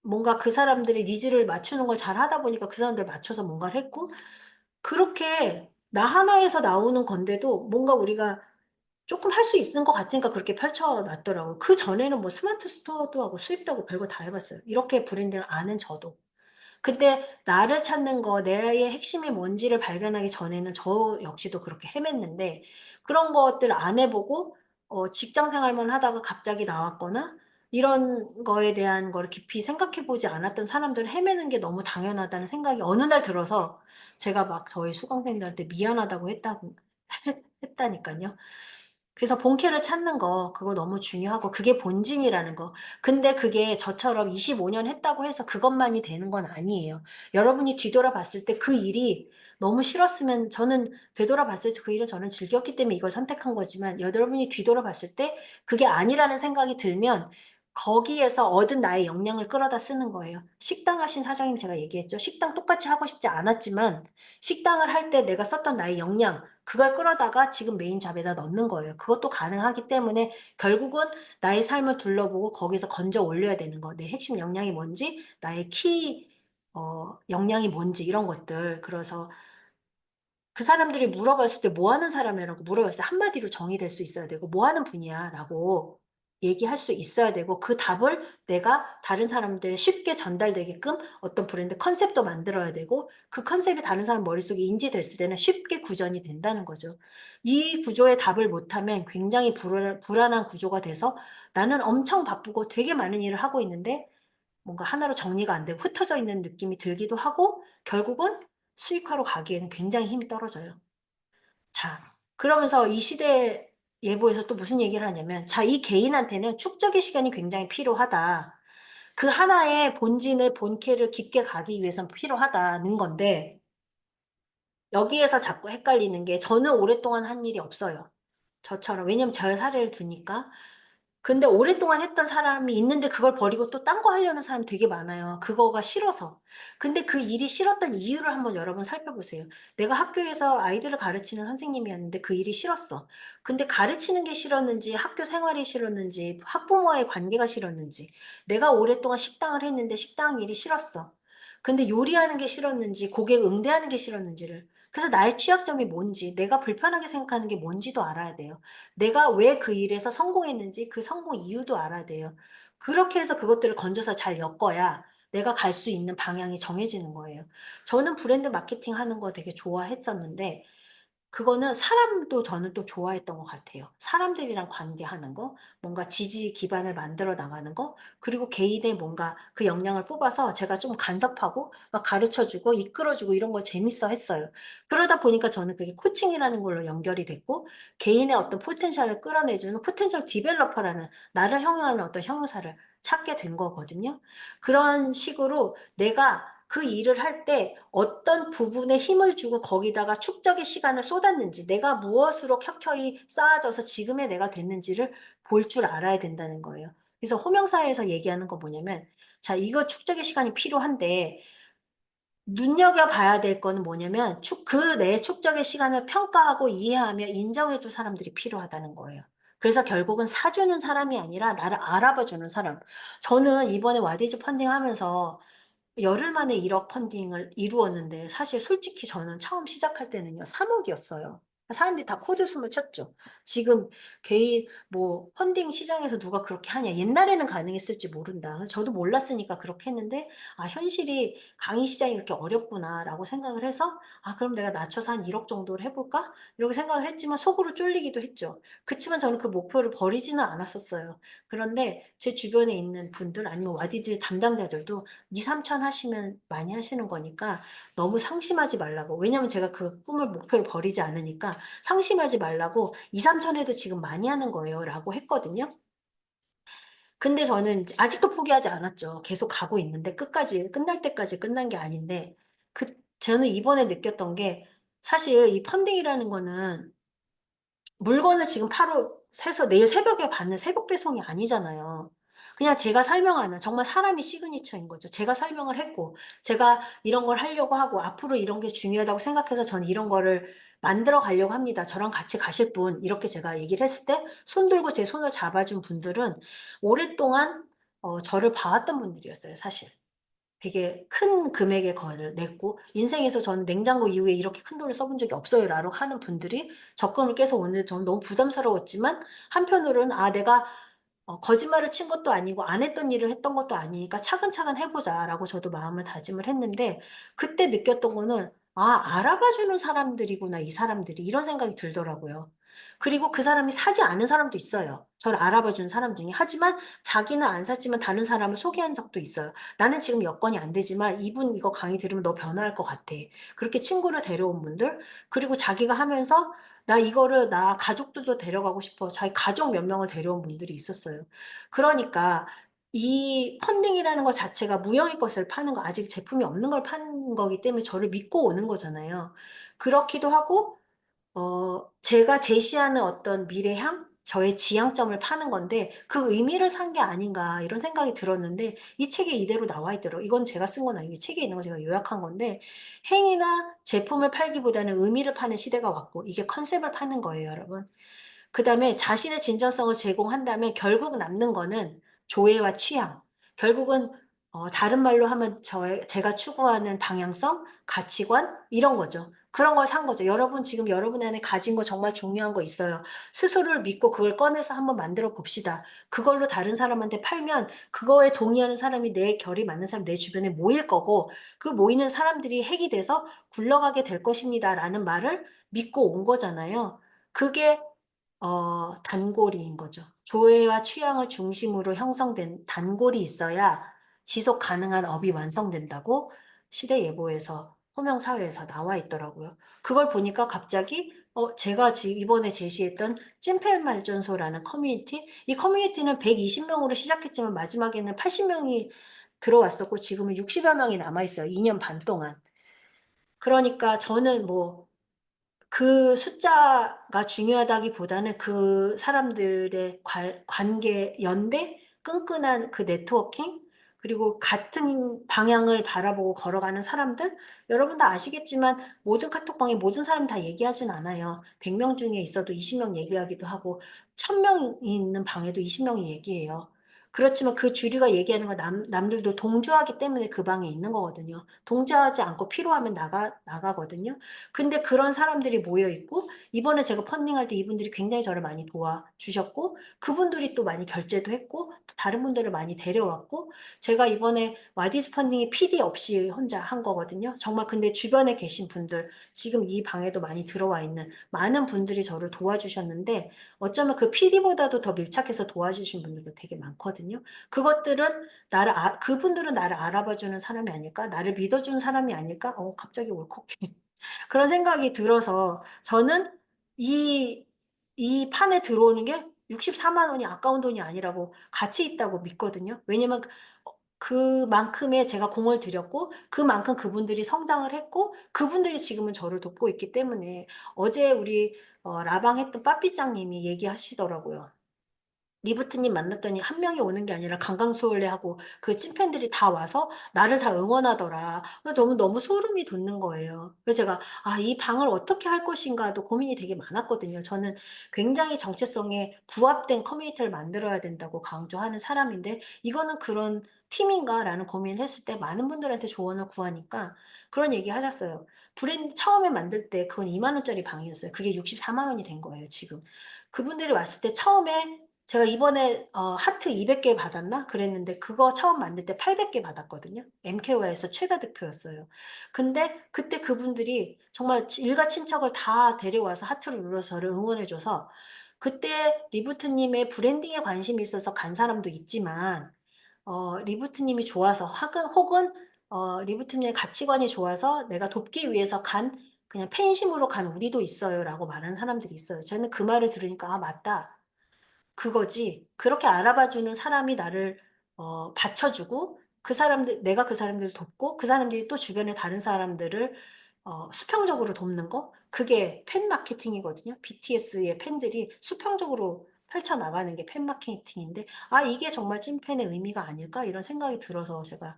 Speaker 1: 뭔가 그 사람들의 니즈를 맞추는 걸 잘 하다 보니까 그 사람들 맞춰서 뭔가를 했고 그렇게 나 하나에서 나오는 건데도 뭔가 우리가 조금 할 수 있는 것 같으니까 그렇게 펼쳐놨더라고요. 그전에는 뭐 스마트 스토어도 하고 수입도 하고 별거 다 해봤어요. 이렇게 브랜드를 아는 저도. 근데 나를 찾는 거, 내의 핵심이 뭔지를 발견하기 전에는 저 역시도 그렇게 헤맸는데 그런 것들 안 해보고 직장 생활만 하다가 갑자기 나왔거나 이런 거에 대한 거를 깊이 생각해 보지 않았던 사람들은 헤매는 게 너무 당연하다는 생각이 어느 날 들어서 제가 막 저희 수강생들한테 미안하다고 했다니까요. 그래서 본캐를 찾는 거 그거 너무 중요하고 그게 본진이라는 거. 근데 그게 저처럼 25년 했다고 해서 그것만이 되는 건 아니에요. 여러분이 뒤돌아봤을 때 그 일이 너무 싫었으면 저는 되돌아봤을 때 그 일은 저는 즐겼기 때문에 이걸 선택한 거지만 여러분이 뒤돌아봤을 때 그게 아니라는 생각이 들면 거기에서 얻은 나의 역량을 끌어다 쓰는 거예요. 식당 하신 사장님 제가 얘기했죠. 식당 똑같이 하고 싶지 않았지만 식당을 할 때 내가 썼던 나의 역량 그걸 끌어다가 지금 메인 잡에다 넣는 거예요. 그것도 가능하기 때문에 결국은 나의 삶을 둘러보고 거기서 건져 올려야 되는 거. 내 핵심 역량이 뭔지, 나의 역량이 뭔지 이런 것들. 그래서 그 사람들이 물어봤을 때 뭐 하는 사람이라고 물어봤을 때 한마디로 정의될 수 있어야 되고 뭐 하는 분이야 라고 얘기할 수 있어야 되고 그 답을 내가 다른 사람들에 쉽게 전달되게끔 어떤 브랜드 컨셉도 만들어야 되고 그 컨셉이 다른 사람 머릿속에 인지됐을 때는 쉽게 구전이 된다는 거죠. 이 구조의 답을 못하면 굉장히 불안한 구조가 돼서 나는 엄청 바쁘고 되게 많은 일을 하고 있는데 뭔가 하나로 정리가 안 되고 흩어져 있는 느낌이 들기도 하고 결국은 수익화로 가기에는 굉장히 힘이 떨어져요. 자, 그러면서 이 시대 예보에서 또 무슨 얘기를 하냐면, 자, 이 개인한테는 축적의 시간이 굉장히 필요하다. 그 하나의 본진의 본캐를 깊게 가기 위해서는 필요하다는 건데, 여기에서 자꾸 헷갈리는 게 저는 오랫동안 한 일이 없어요. 저처럼. 왜냐면 제 사례를 드니까. 근데 오랫동안 했던 사람이 있는데 그걸 버리고 또 딴 거 하려는 사람 되게 많아요. 그거가 싫어서. 근데 그 일이 싫었던 이유를 한번 여러분 살펴보세요. 내가 학교에서 아이들을 가르치는 선생님이었는데 그 일이 싫었어. 근데 가르치는 게 싫었는지, 학교 생활이 싫었는지, 학부모와의 관계가 싫었는지, 내가 오랫동안 식당을 했는데 식당 일이 싫었어. 근데 요리하는 게 싫었는지, 고객 응대하는 게 싫었는지를. 그래서 나의 취약점이 뭔지, 내가 불편하게 생각하는 게 뭔지도 알아야 돼요. 내가 왜 그 일에서 성공했는지 그 성공 이유도 알아야 돼요. 그렇게 해서 그것들을 건져서 잘 엮어야 내가 갈 수 있는 방향이 정해지는 거예요. 저는 브랜드 마케팅 하는 거 되게 좋아했었는데, 그거는 사람도 저는 또 좋아했던 것 같아요. 사람들이랑 관계하는 거, 뭔가 지지 기반을 만들어 나가는 거, 그리고 개인의 뭔가 그 역량을 뽑아서 제가 좀 간섭하고 막 가르쳐 주고 이끌어 주고 이런 걸 재밌어 했어요. 그러다 보니까 저는 그게 코칭이라는 걸로 연결이 됐고, 개인의 어떤 포텐셜을 끌어내주는 포텐셜 디벨로퍼라는 나를 형용하는 어떤 형용사를 찾게 된 거거든요. 그런 식으로 내가 그 일을 할 때 어떤 부분에 힘을 주고 거기다가 축적의 시간을 쏟았는지, 내가 무엇으로 켜켜이 쌓아져서 지금의 내가 됐는지를 볼 줄 알아야 된다는 거예요. 그래서 호명사에서 얘기하는 거 뭐냐면, 자, 이거 축적의 시간이 필요한데, 눈여겨봐야 될 거는 뭐냐면, 그 내 축적의 시간을 평가하고 이해하며 인정해줄 사람들이 필요하다는 거예요. 그래서 결국은 사주는 사람이 아니라 나를 알아봐주는 사람. 저는 이번에 와디즈 펀딩 하면서 열흘 만에 1억 펀딩을 이루었는데, 사실 솔직히 저는 처음 시작할 때는요 3억이었어요. 사람들이 다 코드 숨을 쳤죠. 지금 개인 뭐 펀딩 시장에서 누가 그렇게 하냐. 옛날에는 가능했을지 모른다. 저도 몰랐으니까 그렇게 했는데, 아, 현실이 강의 시장이 이렇게 어렵구나라고 생각을 해서, 아, 그럼 내가 낮춰서 한 1억 정도를 해볼까? 이렇게 생각을 했지만 속으로 쫄리기도 했죠. 그치만 저는 그 목표를 버리지는 않았었어요. 그런데 제 주변에 있는 분들 아니면 와디즈 담당자들도 2, 3천 하시면 많이 하시는 거니까 너무 상심하지 말라고. 왜냐면 제가 그 꿈을 목표를 버리지 않으니까 상심하지 말라고 2, 3천 해도 지금 많이 하는 거예요. 라고 했거든요. 근데 저는 아직도 포기하지 않았죠. 계속 가고 있는데 끝까지, 끝날 때까지 끝난 게 아닌데, 저는 이번에 느꼈던 게, 사실 이 펀딩이라는 거는 물건을 지금 사서 내일 새벽에 받는 새벽 배송이 아니잖아요. 그냥 제가 설명하는 정말 사람이 시그니처인 거죠. 제가 설명을 했고, 제가 이런 걸 하려고 하고, 앞으로 이런 게 중요하다고 생각해서 저는 이런 거를 만들어 가려고 합니다. 저랑 같이 가실 분, 이렇게 제가 얘기를 했을 때, 손 들고 제 손을 잡아준 분들은 오랫동안 저를 봐왔던 분들이었어요, 사실. 되게 큰 금액의 거를 냈고, 인생에서 저는 냉장고 이후에 이렇게 큰 돈을 써본 적이 없어요 라고 하는 분들이 적금을 깨서 오는데 저는 너무 부담스러웠지만, 한편으로는 아, 내가 거짓말을 친 것도 아니고 안 했던 일을 했던 것도 아니니까 차근차근 해보자라고 저도 마음을 다짐을 했는데, 그때 느꼈던 거는, 아, 알아봐주는 사람들이구나 이 사람들이, 이런 생각이 들더라고요. 그리고 그 사람이 사지 않은 사람도 있어요. 저를 알아봐주는 사람 중에. 하지만 자기는 안 샀지만 다른 사람을 소개한 적도 있어요. 나는 지금 여건이 안 되지만 이분 이거 강의 들으면 너 변화할 것 같아. 그렇게 친구를 데려온 분들, 그리고 자기가 하면서 나 이거를 나 가족들도 데려가고 싶어. 자기 가족 몇 명을 데려온 분들이 있었어요. 그러니까 이 펀딩이라는 것 자체가 무형의 것을 파는 거, 아직 제품이 없는 걸 파는 거기 때문에 저를 믿고 오는 거잖아요. 그렇기도 하고, 제가 제시하는 어떤 미래향? 저의 지향점을 파는 건데 그 의미를 산 게 아닌가 이런 생각이 들었는데, 이 책에 이대로 나와 있더라고요. 이건 제가 쓴 건 아니고 책에 있는 거 제가 요약한 건데, 행위나 제품을 팔기보다는 의미를 파는 시대가 왔고 이게 컨셉을 파는 거예요, 여러분. 그다음에 자신의 진정성을 제공한다면 결국 남는 거는 조회와 취향. 결국은 다른 말로 하면 제가 추구하는 방향성, 가치관 이런 거죠. 그런 걸 산 거죠. 여러분 지금 여러분 안에 가진 거 정말 중요한 거 있어요. 스스로를 믿고 그걸 꺼내서 한번 만들어 봅시다. 그걸로 다른 사람한테 팔면 그거에 동의하는 사람이, 내 결이 맞는 사람 내 주변에 모일 거고, 그 모이는 사람들이 핵이 돼서 굴러가게 될 것입니다라는 말을 믿고 온 거잖아요. 그게 단골이인 거죠. 조회와 취향을 중심으로 형성된 단골이 있어야 지속 가능한 업이 완성된다고 시대 예보에서, 호명사회에서 나와 있더라고요. 그걸 보니까 갑자기 제가 지금 이번에 제시했던 찐팬발전소라는 커뮤니티, 이 커뮤니티는 120명으로 시작했지만 마지막에는 80명이 들어왔었고 지금은 60여 명이 남아있어요. 2년 반 동안. 그러니까 저는 뭐 그 숫자가 중요하다기보다는 그 사람들의 관계, 연대, 끈끈한 그 네트워킹, 그리고 같은 방향을 바라보고 걸어가는 사람들, 여러분 다 아시겠지만 모든 카톡방에 모든 사람 다 얘기하진 않아요. 100명 중에 있어도 20명 얘기하기도 하고 1000명이 있는 방에도 20명이 얘기해요. 그렇지만 그 주류가 얘기하는 거 남들도 동조하기 때문에 그 방에 있는 거거든요. 동조하지 않고 필요하면 나가거든요. 근데 그런 사람들이 모여 있고 이번에 제가 펀딩할 때 이분들이 굉장히 저를 많이 도와주셨고 그분들이 또 많이 결제도 했고 또 다른 분들을 많이 데려왔고 제가 이번에 와디즈 펀딩이 PD 없이 혼자 한 거거든요. 정말 근데 주변에 계신 분들 지금 이 방에도 많이 들어와 있는 많은 분들이 저를 도와주셨는데 어쩌면 그 PD보다도 더 밀착해서 도와주신 분들도 되게 많거든요. 그것들은 그분들은 나를 알아봐주는 사람이 아닐까? 나를 믿어주는 사람이 아닐까? 갑자기 울컥해. 그런 생각이 들어서 저는 이, 이 판에 들어오는 게 64만 원이 아까운 돈이 아니라고 가치 있다고 믿거든요. 왜냐면 그만큼의 제가 공을 들였고 그만큼 그분들이 성장을 했고 그분들이 지금은 저를 돕고 있기 때문에 어제 우리 라방 했던 빠삐짱님이 얘기하시더라고요. 리부트님 만났더니 한 명이 오는 게 아니라 강강수월래하고 그 찐팬들이 다 와서 나를 다 응원하더라. 너무 소름이 돋는 거예요. 그래서 제가 이 방을 어떻게 할 것인가도 고민이 되게 많았거든요. 저는 굉장히 정체성에 부합된 커뮤니티를 만들어야 된다고 강조하는 사람인데 이거는 그런 팀인가라는 고민을 했을 때 많은 분들한테 조언을 구하니까 그런 얘기 하셨어요. 브랜드 처음에 만들 때 그건 2만 원짜리 방이었어요. 그게 64만 원이 된 거예요, 지금. 그분들이 왔을 때 처음에 제가 이번에 하트 200개 받았나? 그랬는데 그거 처음 만들 때 800개 받았거든요. MKO에서 최다 득표였어요. 근데 그때 그분들이 정말 일가 친척을 다 데려와서 하트를 눌러서 저를 응원해줘서 그때 리부트님의 브랜딩에 관심이 있어서 간 사람도 있지만 리부트님이 좋아서 혹은 리부트님의 가치관이 좋아서 내가 돕기 위해서 그냥 팬심으로 간 우리도 있어요라고 말하는 사람들이 있어요. 저는 그 말을 들으니까 맞다. 그거지. 그렇게 알아봐주는 사람이 나를 받쳐주고 내가 그 사람들을 돕고 그 사람들이 또 주변에 다른 사람들을 수평적으로 돕는 거. 그게 팬 마케팅이거든요. BTS의 팬들이 수평적으로 펼쳐나가는 게 팬 마케팅인데 이게 정말 찐팬의 의미가 아닐까 이런 생각이 들어서 제가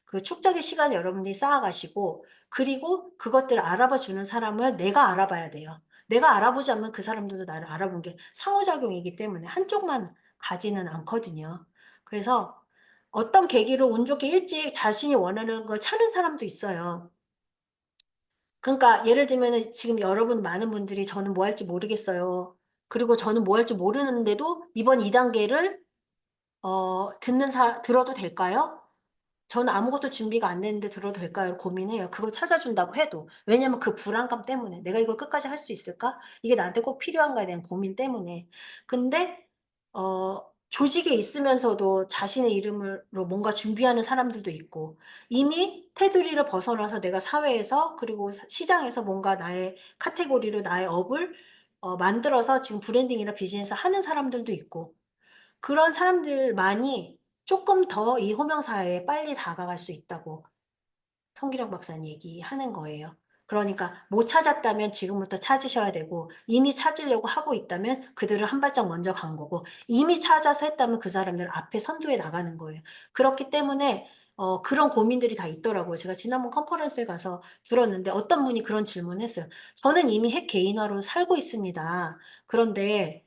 Speaker 1: 그 축적의 시간을 여러분들이 쌓아가시고 그리고 그것들을 알아봐 주는 사람을 내가 알아봐야 돼요. 내가 알아보지 않으면 그 사람들도 나를 알아본 게 상호작용이기 때문에 한쪽만 가지는 않거든요. 그래서 어떤 계기로 운 좋게 일찍 자신이 원하는 걸 찾는 사람도 있어요. 그러니까 예를 들면은 지금 여러분 많은 분들이 저는 뭐 할지 모르겠어요. 그리고 저는 뭐 할지 모르는데도 이번 2단계를 들어도 될까요? 저는 아무것도 준비가 안 됐는데 들어도 될까요? 고민해요. 그걸 찾아준다고 해도. 왜냐면 그 불안감 때문에. 내가 이걸 끝까지 할 수 있을까? 이게 나한테 꼭 필요한가에 대한 고민 때문에. 근데, 조직에 있으면서도 자신의 이름으로 뭔가 준비하는 사람들도 있고, 이미 테두리를 벗어나서 내가 사회에서, 그리고 시장에서 뭔가 나의 카테고리로 나의 업을 만들어서 지금 브랜딩이나 비즈니스 하는 사람들도 있고, 그런 사람들만이 조금 더 이 호명사회에 빨리 다가갈 수 있다고 성기령 박사는 얘기하는 거예요. 그러니까 못 찾았다면 지금부터 찾으셔야 되고 이미 찾으려고 하고 있다면 그들을 한 발짝 먼저 간 거고 이미 찾아서 했다면 그 사람들 앞에 선두에 나가는 거예요. 그렇기 때문에 그런 고민들이 다 있더라고요. 제가 지난번 컨퍼런스에 가서 들었는데 어떤 분이 그런 질문을 했어요. 저는 이미 핵 개인화로 살고 있습니다. 그런데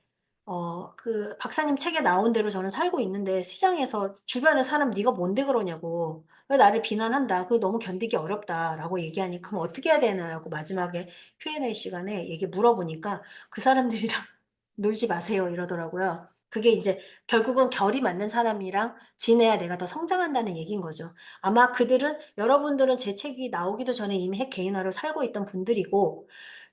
Speaker 1: 그 박사님 책에 나온 대로 저는 살고 있는데 시장에서 주변의 사람 네가 뭔데 그러냐고 왜 나를 비난한다. 그거 너무 견디기 어렵다라고 얘기하니 그럼 어떻게 해야 되나요? 마지막에 Q&A 시간에 얘기 물어보니까 그 사람들이랑 놀지 마세요 이러더라고요. 그게 이제 결국은 결이 맞는 사람이랑 지내야 내가 더 성장한다는 얘기인 거죠. 아마 여러분들은 제 책이 나오기도 전에 이미 핵 개인화로 살고 있던 분들이고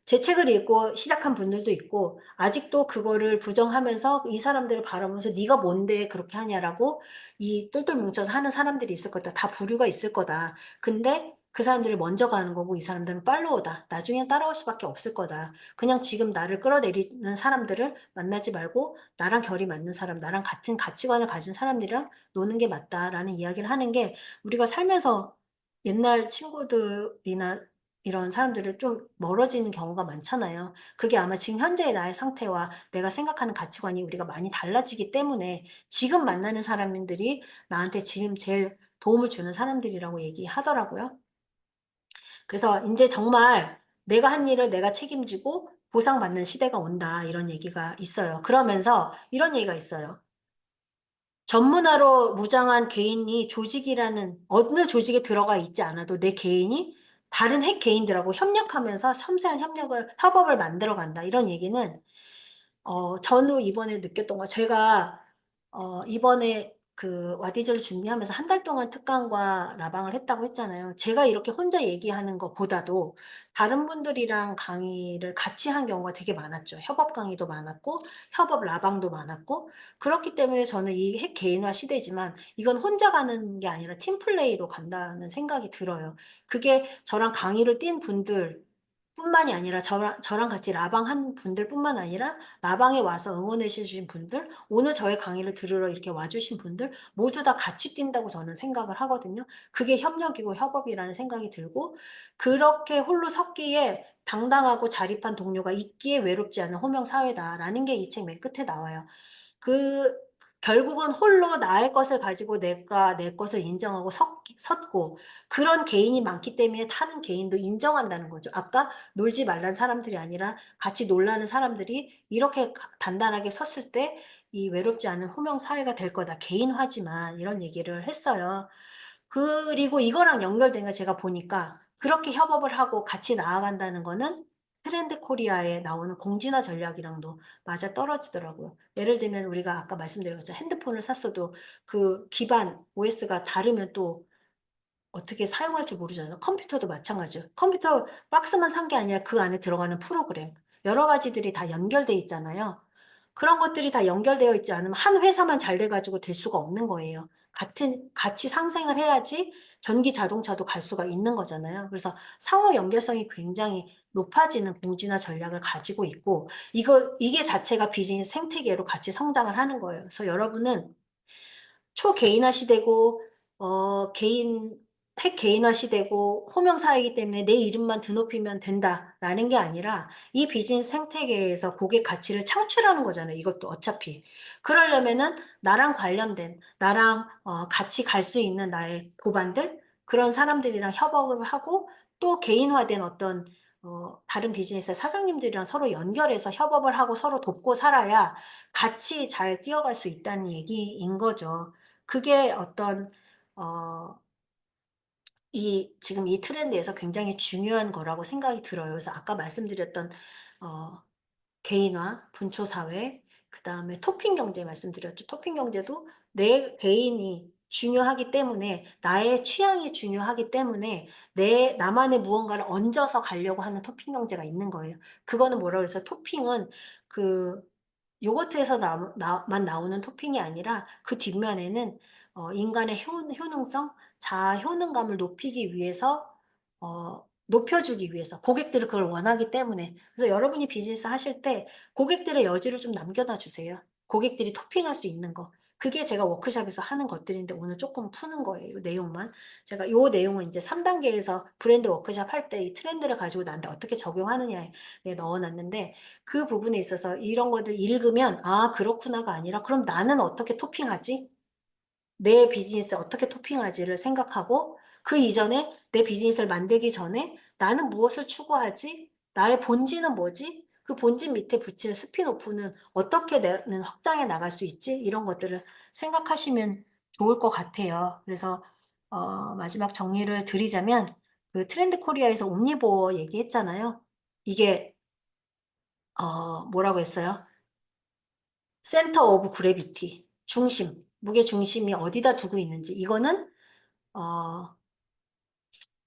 Speaker 1: 제 책을 읽고 시작한 분들도 있고 아직도 그거를 부정하면서 이 사람들을 바라보면서 네가 뭔데 그렇게 하냐라고 이 똘똘 뭉쳐서 하는 사람들이 있을 거다. 다 부류가 있을 거다. 근데 그 사람들이 먼저 가는 거고 이 사람들은 팔로워다. 나중엔 따라올 수밖에 없을 거다. 그냥 지금 나를 끌어내리는 사람들을 만나지 말고 나랑 결이 맞는 사람, 나랑 같은 가치관을 가진 사람들이랑 노는 게 맞다라는 이야기를 하는 게 우리가 살면서 옛날 친구들이나 이런 사람들을 좀 멀어지는 경우가 많잖아요. 그게 아마 지금 현재의 나의 상태와 내가 생각하는 가치관이 우리가 많이 달라지기 때문에 지금 만나는 사람들이 나한테 지금 제일 도움을 주는 사람들이라고 얘기하더라고요. 그래서 인제 정말 내가 한 일을 내가 책임지고 보상받는 시대가 온다 이런 얘기가 있어요. 그러면서 이런 얘기가 있어요. 전문화로 무장한 개인이 조직이라는 어느 조직에 들어가 있지 않아도 내 개인이 다른 핵 개인들하고 협력하면서 섬세한 협업을 만들어 간다. 이런 얘기는 저는 이번에 느꼈던 거 제가 이번에 그 와디즈를 준비하면서 한 달 동안 특강과 라방을 했다고 했잖아요. 제가 이렇게 혼자 얘기하는 것보다도 다른 분들이랑 강의를 같이 한 경우가 되게 많았죠. 협업 강의도 많았고 협업 라방도 많았고 그렇기 때문에 저는 이 핵 개인화 시대지만 이건 혼자 가는 게 아니라 팀 플레이로 간다는 생각이 들어요. 그게 저랑 강의를 뛴 분들 뿐만이 아니라 저랑 같이 라방한 분들뿐만 아니라 라방에 와서 응원해 주신 분들, 오늘 저의 강의를 들으러 이렇게 와 주신 분들 모두 다 같이 뛴다고 저는 생각을 하거든요. 그게 협력이고 협업이라는 생각이 들고 그렇게 홀로 섰기에 당당하고 자립한 동료가 있기에 외롭지 않은 호명 사회다라는 게 이 책 맨 끝에 나와요. 그 결국은 홀로 나의 것을 가지고 내가 내 것을 인정하고 섰고 그런 개인이 많기 때문에 다른 개인도 인정한다는 거죠. 아까 놀지 말라는 사람들이 아니라 같이 놀라는 사람들이 이렇게 단단하게 섰을 때 이 외롭지 않은 호명 사회가 될 거다. 개인화지만 이런 얘기를 했어요. 그리고 이거랑 연결된 거 제가 보니까 그렇게 협업을 하고 같이 나아간다는 거는 트렌드 코리아에 나오는 공진화 전략이랑도 맞아떨어지더라고요. 예를 들면 우리가 아까 말씀드린 것처럼 핸드폰을 샀어도 그 기반 OS가 다르면 또 어떻게 사용할 줄 모르잖아요. 컴퓨터도 마찬가지예요. 컴퓨터 박스만 산 게 아니라 그 안에 들어가는 프로그램 여러 가지들이 다 연결돼 있잖아요. 그런 것들이 다 연결되어 있지 않으면 한 회사만 잘 돼 가지고 될 수가 없는 거예요. 같이 상생을 해야지 전기 자동차도 갈 수가 있는 거잖아요. 그래서 상호 연결성이 굉장히 높아지는 공진화 전략을 가지고 있고 이게 자체가 비즈니스 생태계로 같이 성장을 하는 거예요. 그래서 여러분은 초개인화 시대고 개인 핵 개인화 시대고 호명 사회이기 때문에 '내 이름만 드높이면 된다.'라는 게 아니라 이 비즈니스 생태계에서 고객 가치를 창출하는 거잖아요, 이것도 어차피. 그러려면은 나랑 관련된 나랑 같이 갈 수 있는 나의 도반들 그런 사람들이랑 협업을 하고 또 개인화된 어떤 다른 비즈니스의 사장님들이랑 서로 연결해서 협업을 하고 서로 돕고 살아야 같이 잘 뛰어갈 수 있다는 얘기인 거죠. 그게 어떤 어 지금 이 트렌드에서 굉장히 중요한 거라고 생각이 들어요. 그래서 아까 말씀드렸던 어 개인화, 분초 사회, 그다음에 토핑 경제 말씀드렸죠. 토핑 경제도 내 개인이 중요하기 때문에 나의 취향이 중요하기 때문에 나만의 무언가를 얹어서 가려고 하는 토핑 경제가 있는 거예요. 그거는 뭐라 그래서 토핑은 그 요거트에서 만 나오는 토핑이 아니라 그 뒷면에는 인간의 효능성, 자아 효능감을 높이기 위해서 높여주기 위해서 고객들이 그걸 원하기 때문에 그래서 여러분이 비즈니스 하실 때 고객들의 여지를 좀 남겨놔 주세요. 고객들이 토핑할 수 있는 거. 그게 제가 워크숍에서 하는 것들인데 오늘 쪼끔 푸는 거예요, 요 내용만. 제가 요 내용은 인제 3 단계에서 브랜드 워크숍 할 때 이 트렌드를 가지고 나한테 어떻게 적용하느냐에 넣어 놨는데 그 부분에 있어서 이런 것들 읽으면 '아 그렇구나.'가 아니라 '그럼 나는 어떻게 토핑하지? 내 비즈니스에 어떻게 토핑하지?'를 생각하고 그 이전에 내 비즈니스를 만들기 전에 '나는 무엇을 추구하지? 나의 본질은 뭐지? 그 본질 밑에 붙일 스핀오프는 어떻게 나는 확장해 나갈 수 있지?' 이런 것들을 생각하시면 좋을 것 같아요. 그래서 마지막 정리를 드리자면 그 트렌드 코리아에서 옴니버어 얘기했잖아요. 이게 뭐라고 했어요? 센터 오브 그래비티 무게 중심이 어디다 두고 있는지 이거는 어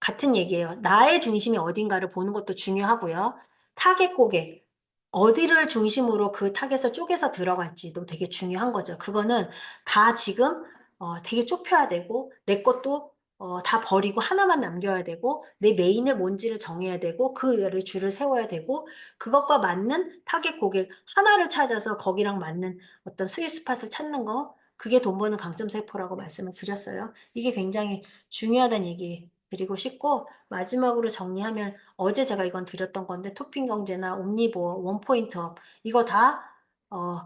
Speaker 1: 같은 얘기예요. 나의 중심이 어딘가를 보는 것도 중요하고요. 타겟 고객, 어디를 중심으로 그 타겟을 쪼개서 들어갈지도 되게 중요한 거죠. 그거는 다 지금 되게 좁혀야 되고 내 것도 다 버리고 하나만 남겨야 되고 내 메인을 뭔지를 정해야 되고 그 열의 줄을 세워야 되고 그것과 맞는 타겟 고객 하나를 찾아서 거기랑 맞는 어떤 스윗 스팟을 찾는 거 그게 돈 버는 강점 세포라고 말씀을 드렸어요. 이게 굉장히 중요하다는 얘기 드리고 싶고 마지막으로 정리하면 어제 제가 이건 드렸던 건데 토핑 경제나 옴니보어, 원포인트업 이거 다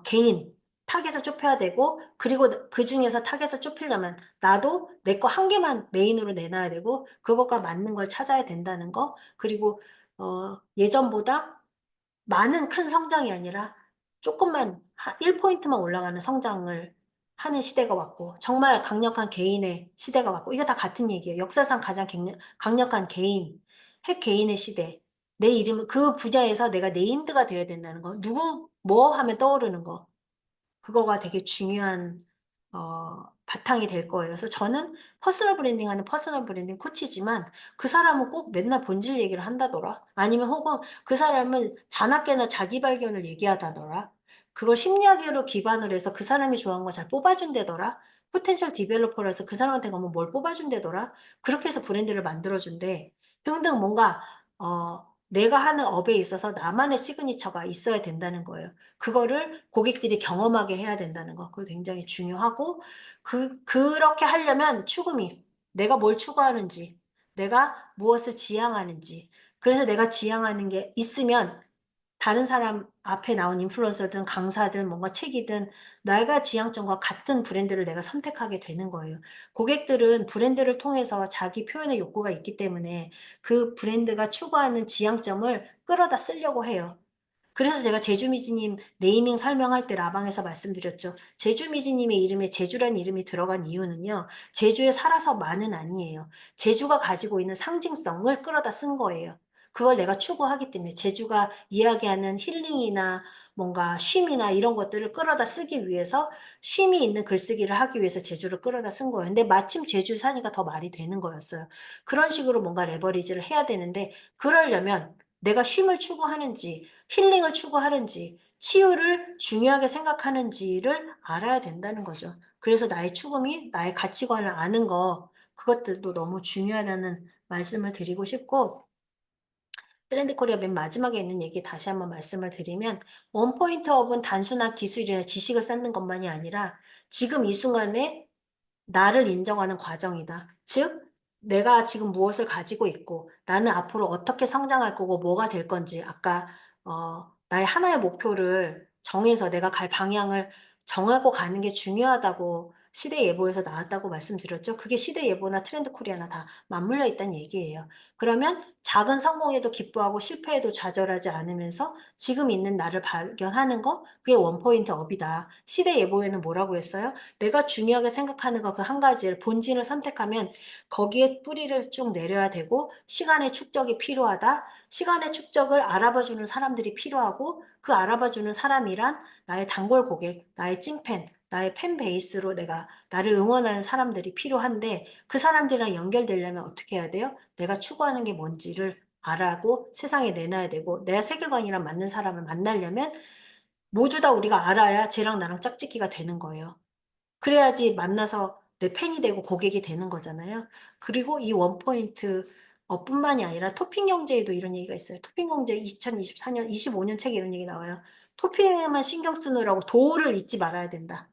Speaker 1: 개인 타겟을 좁혀야 되고 그리고 그 중에서 타겟을 좁히려면 나도 내 거 한 개만 메인으로 내놔야 되고 그것과 맞는 걸 찾아야 된다는 거 그리고 예전보다 많은 큰 성장이 아니라 조금만 1포인트만 올라가는 성장을 하는 시대가 왔고 정말 강력한 개인의 시대가 왔고 이거 다 같은 얘기예요. 역사상 가장 강력한 개인, 핵 개인의 시대. 내 이름 그 분야에서 내가 네임드가 되어야 된다는 거. 누구 뭐 하면 떠오르는 거. 그거가 되게 중요한 바탕이 될 거예요. 그래서 저는 퍼스널 브랜딩 하는 퍼스널 브랜딩 코치지만 그 사람은 꼭 맨날 본질 얘기를 한다더라. 아니면 혹은 그 사람은 자나깨나 자기 발견을 얘기하다더라. 그걸 심리학으로 기반으로 해서 그 사람이 좋아하는 거 잘 뽑아준대더라. 포텐셜 디벨로퍼라서 그 사람한테 가면 뭘 뽑아준대더라. 그렇게 해서 브랜드를 만들어준대. 등등 뭔가 내가 하는 업에 있어서 나만의 시그니처가 있어야 된다는 거예요. 그거를 고객들이 경험하게 해야 된다는 거. 그거 굉장히 중요하고, 그렇게 하려면 추구미. 내가 뭘 추구하는지, 내가 무엇을 지향하는지. 그래서 내가 지향하는 게 있으면 다른 사람 앞에 나온 인플루언서든 강사든 뭔가 책이든 내가 지향점과 같은 브랜드를 내가 선택하게 되는 거예요. 고객들은 브랜드를 통해서 자기 표현의 욕구가 있기 때문에 그 브랜드가 추구하는 지향점을 끌어다 쓰려고 해요. 그래서 제가 제주미지님 네이밍 설명할 때 라방에서 말씀드렸죠. 제주미지님의 이름에 제주란 이름이 들어간 이유는요. 제주에 살아서만은 아니에요. 제주가 가지고 있는 상징성을 끌어다 쓴 거예요. 그걸 내가 추구하기 때문에 제주가 이야기하는 힐링이나 뭔가 쉼이나 이런 것들을 끌어다 쓰기 위해서 쉼이 있는 글쓰기를 하기 위해서 제주를 끌어다 쓴 거예요. 근데 마침 제주 사니까 더 말이 되는 거였어요. 그런 식으로 뭔가 레버리지를 해야 되는데 그러려면 내가 쉼을 추구하는지 힐링을 추구하는지 치유를 중요하게 생각하는지를 알아야 된다는 거죠. 그래서 나의 추구미, 나의 가치관을 아는 거 그것들도 너무 중요하다는 말씀을 드리고 싶고 트렌드 코리아 맨 마지막에 있는 얘기 다시 한번 말씀을 드리면 원포인트 업은 단순한 기술이나 지식을 쌓는 것만이 아니라 지금 이 순간에 나를 인정하는 과정이다. 즉, 내가 지금 무엇을 가지고 있고 나는 앞으로 어떻게 성장할 거고 뭐가 될 건지 아까 나의 하나의 목표를 정해서 내가 갈 방향을 정하고 가는 게 중요하다고 시대 예보에서 나왔다고 말씀드렸죠. 그게 시대 예보나 트렌드 코리아나 다 맞물려 있다는 얘기예요. 그러면 작은 성공에도 기뻐하고 실패에도 좌절하지 않으면서 지금 있는 나를 발견하는 거 그게 원포인트 업이다. 시대 예보에는 뭐라고 했어요? 내가 중요하게 생각하는 거 그 한 가지를 본진을 선택하면 거기에 뿌리를 쭉 내려야 되고 시간의 축적이 필요하다. 시간의 축적을 알아봐주는 사람들이 필요하고 그 알아봐주는 사람이란 나의 단골 고객, 나의 찐팬, 나의 팬 베이스로 내가 나를 응원하는 사람들이 필요한데 그 사람들이랑 연결되려면 어떻게 해야 돼요? 내가 추구하는 게 뭔지를 알아고 세상에 내놔야 되고 내 세계관이랑 맞는 사람을 만나려면 모두 다 우리가 알아야 쟤랑 나랑 짝짓기가 되는 거예요. 그래야지 만나서 내 팬이 되고 고객이 되는 거잖아요. 그리고 이 원포인트 뿐만이 아니라 토핑 경제에도 이런 얘기가 있어요. 토핑 경제 2024년, 25년 책에 이런 얘기 나와요. 토핑에만 신경 쓰느라고 도를 잊지 말아야 된다.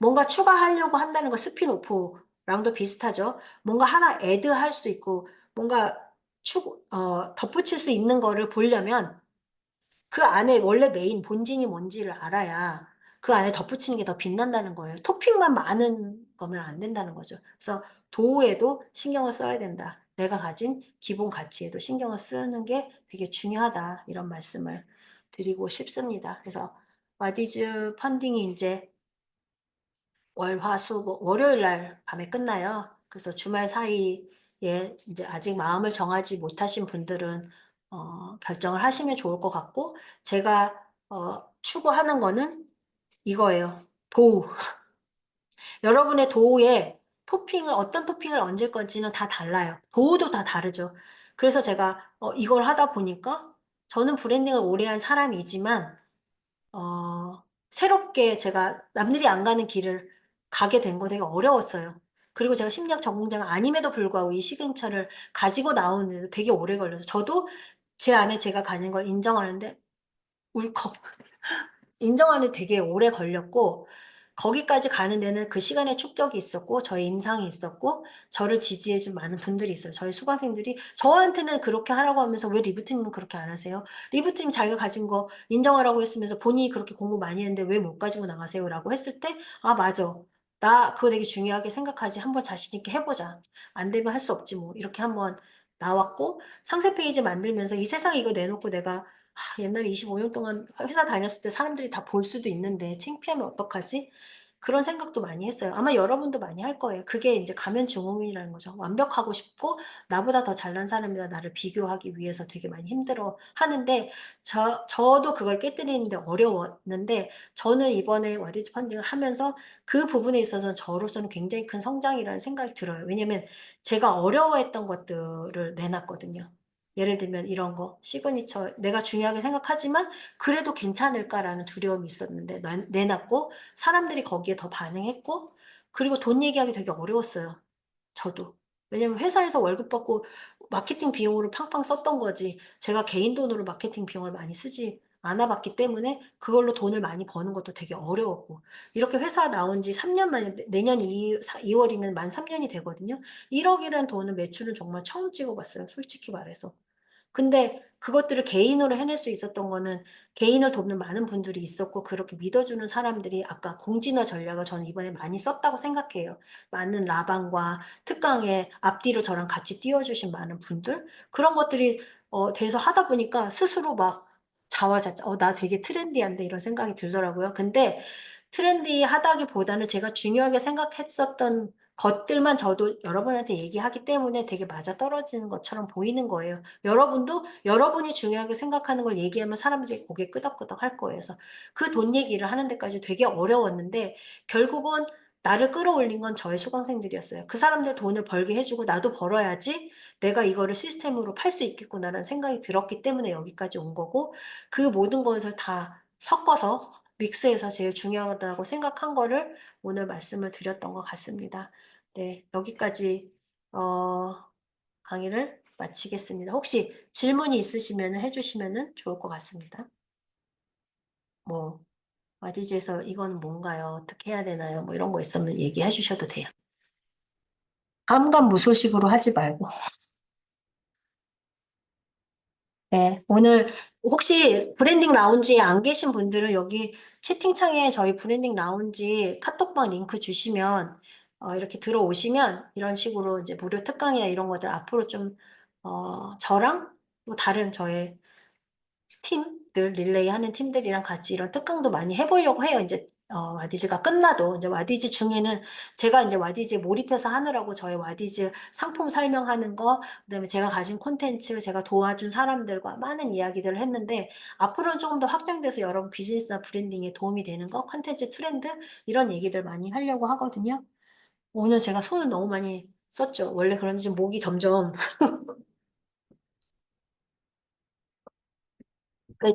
Speaker 1: 뭔가 추가하려고 한다는 거 스피노프랑도 비슷하죠. 뭔가 하나 애드할 수 있고 뭔가 덧붙일 수 있는 거를 보려면 그 안에 원래 메인 본진이 뭔지를 알아야 그 안에 덧붙이는 게 더 빛난다는 거예요. 토핑만 많은 거면 안 된다는 거죠. 그래서 도에도 신경을 써야 된다. 내가 가진 기본 가치에도 신경을 쓰는 게 되게 중요하다. 이런 말씀을 드리고 싶습니다. 그래서 와디즈 펀딩이 이제 월, 화, 수, 월요일 날 밤에 끝나요. 그래서 주말 사이에 이제 아직 마음을 정하지 못하신 분들은 결정을 하시면 좋을 것 같고 제가 추구하는 거는 이거예요. 도우. 여러분의 도우에 어떤 토핑을 얹을 건지는 다 달라요. 도우도 다 다르죠. 그래서 제가 이걸 하다 보니까 저는 브랜딩을 오래 한 사람이지만 새롭게 제가 남들이 안 가는 길을 가게 된 거 되게 어려웠어요. 그리고 제가 심리학 전공자가 아님에도 불구하고 이 시그니처를 가지고 나오는데도 되게 오래 걸려서 저도 제 안에 제가 가는 걸 인정하는데 울컥 인정하는데 되게 오래 걸렸고 거기까지 가는 데는 그 시간의 축적이 있었고 저의 임상이 있었고 저를 지지해 준 많은 분들이 있어요. 저희 수강생들이 저한테는 그렇게 하라고 하면서 왜 리부트님은 그렇게 안 하세요? 리부트님 자기가 가진 거 인정하라고 했으면서 본인이 그렇게 공부 많이 했는데 왜 못 가지고 나가세요? 라고 했을 때 아 맞아. 나 그거 되게 중요하게 생각하지. 한번 자신 있게 해보자. 안 되면 할 수 없지 뭐. 이렇게 한번 나왔고 상세 페이지 만들면서 이 세상에 이거 내놓고 내가 옛날에 25년 동안 회사 다녔을 때 사람들이 다 볼 수도 있는데 창피하면 어떡하지? 그런 생각도 많이 했어요. 아마 여러분도 많이 할 거예요. 그게 이제 가면증후군이라는 거죠. 완벽하고 싶고 나보다 더 잘난 사람이랑 나를 비교하기 위해서 되게 많이 힘들어 하는데 저도 그걸 깨뜨리는데 어려웠는데 저는 이번에 와디즈 펀딩을 하면서 그 부분에 있어서 저로서는 굉장히 큰 성장이라는 생각이 들어요. 왜냐면 제가 어려워했던 것들을 내놨거든요. 예를 들면 이런 거 시그니처 내가 중요하게 생각하지만 그래도 괜찮을까라는 두려움이 있었는데 내놨고 사람들이 거기에 더 반응했고 그리고 돈 얘기하기 되게 어려웠어요. 저도. 왜냐면 회사에서 월급 받고 마케팅 비용으로 팡팡 썼던 거지 제가 개인 돈으로 마케팅 비용을 많이 쓰지 않아 봤기 때문에 그걸로 돈을 많이 버는 것도 되게 어려웠고 이렇게 회사 나온 지 3년 만에 내년 2월이면 만 3년이 되거든요. 1억이라는 돈은 매출은 정말 처음 찍어봤어요. 솔직히 말해서. 근데 그것들을 개인으로 해낼 수 있었던 거는 개인을 돕는 많은 분들이 있었고 그렇게 믿어주는 사람들이 아까 공진화 전략을 저는 이번에 많이 썼다고 생각해요. 많은 라방과 특강에 앞뒤로 저랑 같이 띄워주신 많은 분들 그런 것들이 돼서 하다 보니까 스스로 막 자화자찬 나 되게 트렌디한데 이런 생각이 들더라고요. 근데 트렌디하다기보다는 제가 중요하게 생각했었던 것들만 저도 여러분한테 얘기하기 때문에 되게 맞아떨어지는 것처럼 보이는 거예요. 여러분도 여러분이 중요하게 생각하는 걸 얘기하면 사람들이 고개 끄덕끄덕 할 거예요. 그래서 그 돈 얘기를 하는 데까지 되게 어려웠는데 결국은 나를 끌어올린 건 저의 수강생들이었어요. 그 사람들 돈을 벌게 해주고 나도 벌어야지 내가 이거를 시스템으로 팔 수 있겠구나라는 생각이 들었기 때문에 여기까지 온 거고 그 모든 것을 다 섞어서 믹스해서 제일 중요하다고 생각한 거를 오늘 말씀을 드렸던 것 같습니다. 네, 여기까지 강의를 마치겠습니다. 혹시 질문이 있으시면 해주시면 좋을 것 같습니다. 뭐 와디즈에서 이건 뭔가요? 어떻게 해야 되나요? 뭐 이런 거 있으면 얘기해 주셔도 돼요. 감감무소식으로 하지 말고. 네, 오늘 혹시 브랜딩 라운지에 안 계신 분들은 여기 채팅창에 저희 브랜딩 라운지 카톡방 링크 주시면 이렇게 들어오시면 이런 식으로 이제 무료 특강이나 이런 것들 앞으로 좀 저랑 또 다른 저의 팀들 릴레이 하는 팀들이랑 같이 이런 특강도 많이 해보려고 해요. 이제 와디즈가 끝나도 이제 와디즈 중에는 제가 이제 와디즈에 몰입해서 하느라고 저의 와디즈 상품 설명하는 거, 그다음에 제가 가진 콘텐츠, 제가 도와준 사람들과 많은 이야기들을 했는데 앞으로는 조금 더 확장돼서 여러분 비즈니스나 브랜딩에 도움이 되는 거, 콘텐츠 트렌드 이런 얘기들 많이 하려고 하거든요. 오늘 제가 손을 너무 많이 썼죠. 원래 그런지 목이 점점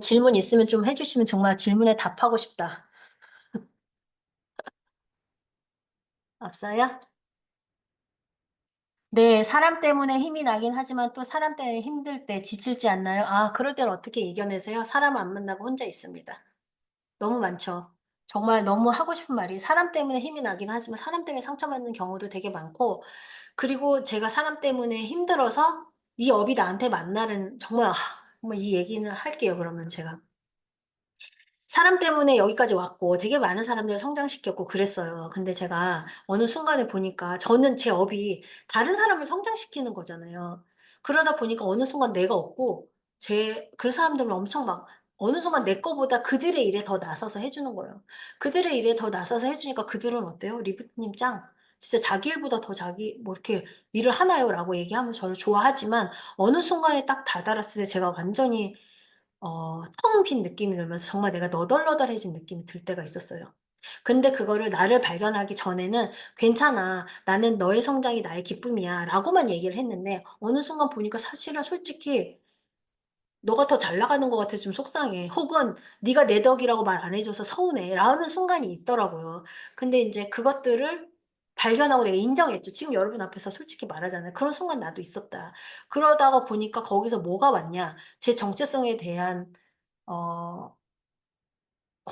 Speaker 1: 질문 있으면 좀 해주시면 정말 질문에 답하고 싶다. 앞서요? 네, 사람 때문에 힘이 나긴 하지만 또 사람 때문에 힘들 때 지칠지 않나요? 아, 그럴 때는 어떻게 이겨내세요? 사람 안 만나고 혼자 있습니다. 너무 많죠. 정말 너무 하고 싶은 말이 사람 때문에 힘이 나긴 하지만 사람 때문에 상처받는 경우도 되게 많고 그리고 제가 사람 때문에 힘들어서 이 업이 나한테 맞나는 정말 정말 이 얘기는 할게요. 그러면 제가. 사람 때문에 여기까지 왔고 되게 많은 사람들을 성장시켰고 그랬어요. 근데 제가 어느 순간에 보니까 저는 제 업이 다른 사람을 성장시키는 거잖아요. 그러다 보니까 어느 순간 내가 없고 그 사람들은 엄청 막 어느 순간 내 거보다 그들의 일에 더 나서서 해주는 거예요. 그들의 일에 더 나서서 해주니까 그들은 어때요? 리부트님 짱. 진짜 자기 일보다 더 자기 뭐 이렇게 일을 하나요? 라고 얘기하면 저를 좋아하지만 어느 순간에 딱 다다랐을 때 제가 완전히 텅 빈 느낌이 들면서 정말 내가 너덜너덜해진 느낌이 들 때가 있었어요. 근데 그거를 나를 발견하기 전에는 괜찮아. 나는 너의 성장이 나의 기쁨이야. 라고만 얘기를 했는데 어느 순간 보니까 사실은 솔직히 너가 더 잘 나가는 것 같아서 좀 속상해. 혹은 네가 내 덕이라고 말 안 해줘서 서운해. 라는 순간이 있더라고요. 근데 이제 그것들을 발견하고 내가 인정했죠. 지금 여러분 앞에서 솔직히 말하잖아요. 그런 순간 나도 있었다. 그러다가 보니까 거기서 뭐가 왔냐. 제 정체성에 대한 어,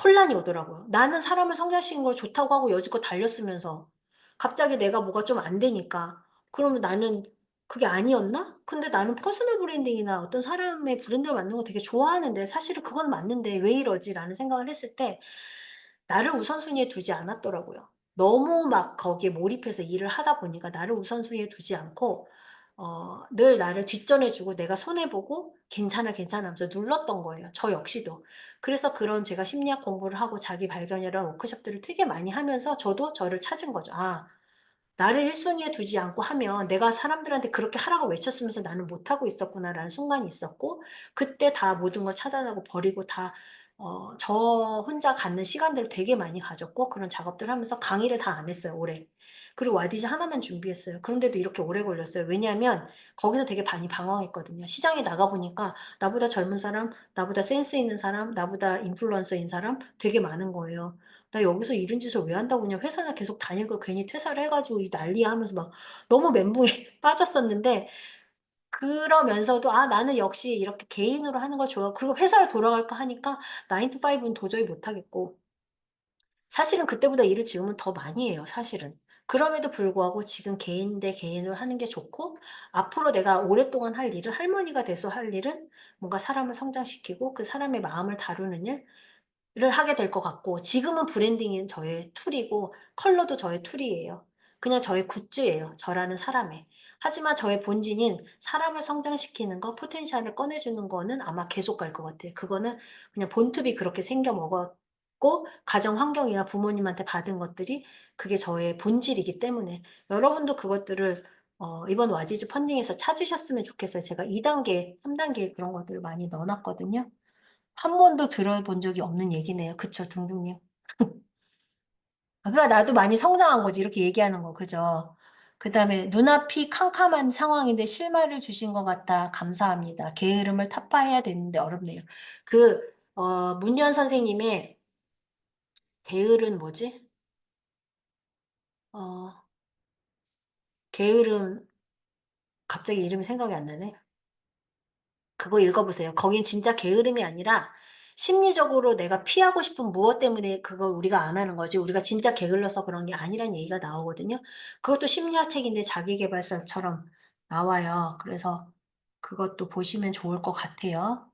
Speaker 1: 혼란이 오더라고요. 나는 사람을 성장시키는 걸 좋다고 하고 여지껏 달렸으면서 갑자기 내가 뭐가 좀 안 되니까 그러면 나는 그게 아니었나? 근데 나는 퍼스널 브랜딩이나 어떤 사람의 브랜드를 만드는 거 되게 좋아하는데 사실은 그건 맞는데 왜 이러지? 라는 생각을 했을 때 나를 우선순위에 두지 않았더라고요. 너무 막 거기에 몰입해서 일을 하다 보니까 나를 우선순위에 두지 않고 늘 나를 뒷전해 주고 내가 손해 보고 괜찮아, 괜찮아 하면서 눌렀던 거예요. 저 역시도. 그래서 그런 제가 심리학 공부를 하고 자기 발견이라는 워크숍들을 되게 많이 하면서 저도 저를 찾은 거죠. 아, 나를 1순위에 두지 않고 하면 내가 사람들한테 그렇게 하라고 외쳤으면서 나는 못하고 있었구나라는 순간이 있었고 그때 다 모든 걸 차단하고 버리고 다 저 혼자 갖는 시간들을 되게 많이 가졌고 그런 작업들을 하면서 강의를 다 안 했어요, 올해. 그리고 와디즈 하나만 준비했어요. 그런데도 이렇게 오래 걸렸어요. 왜냐하면 거기서 되게 많이 방황했거든요. 시장에 나가보니까 나보다 젊은 사람, 나보다 센스 있는 사람, 나보다 인플루언서인 사람 되게 많은 거예요. 나 여기서 이런 짓을 왜 한다고 그냥 회사나 계속 다닐 걸 괜히 퇴사를 해가지고 이 난리야 하면서 막 너무 멘붕에 빠졌었는데 그러면서도 아 나는 역시 이렇게 개인으로 하는 걸 좋아. 그리고 회사를 돌아갈까 하니까 9 to 5는 도저히 못하겠고 사실은 그때보다 일을 지금은 더 많이 해요, 사실은. 그럼에도 불구하고 지금 개인 대 개인으로 하는 게 좋고 앞으로 내가 오랫동안 할 일은 할머니가 돼서 할 일은 뭔가 사람을 성장시키고 그 사람의 마음을 다루는 일을 하게 될 것 같고 지금은 브랜딩은 저의 툴이고 컬러도 저의 툴이에요. 그냥 저의 굿즈예요. 저라는 사람의. 하지만 저의 본진인 사람을 성장시키는 거, 포텐셜을 꺼내주는 거는 아마 계속 갈 것 같아요. 그거는 그냥 본투비 그렇게 생겨 먹었고 가정 환경이나 부모님한테 받은 것들이 그게 저의 본질이기 때문에 여러분도 그것들을 이번 와디즈 펀딩에서 찾으셨으면 좋겠어요. 제가 2단계, 3단계 그런 것들을 많이 넣어놨거든요. 한 번도 들어본 적이 없는 얘기네요. 그쵸, 둥둥님? 그러니까 나도 많이 성장한 거지. 이렇게 얘기하는 거. 그죠? 그 다음에 눈앞이 캄캄한 상황인데 실마리를 주신 것 같다. 감사합니다. 게으름을 타파해야 되는데 어렵네요. 문현 선생님의 게으른 뭐지? 어, 게으름, 갑자기 이름이 생각이 안 나네. 그거 읽어보세요. 거긴 진짜 게으름이 아니라 심리적으로 내가 피하고 싶은 무엇 때문에 그걸 우리가 안 하는 거지. 우리가 진짜 게을러서 그런 게 아니란 얘기가 나오거든요. 그것도 심리학 책인데 자기계발서처럼 나와요. 그래서 그것도 보시면 좋을 것 같아요.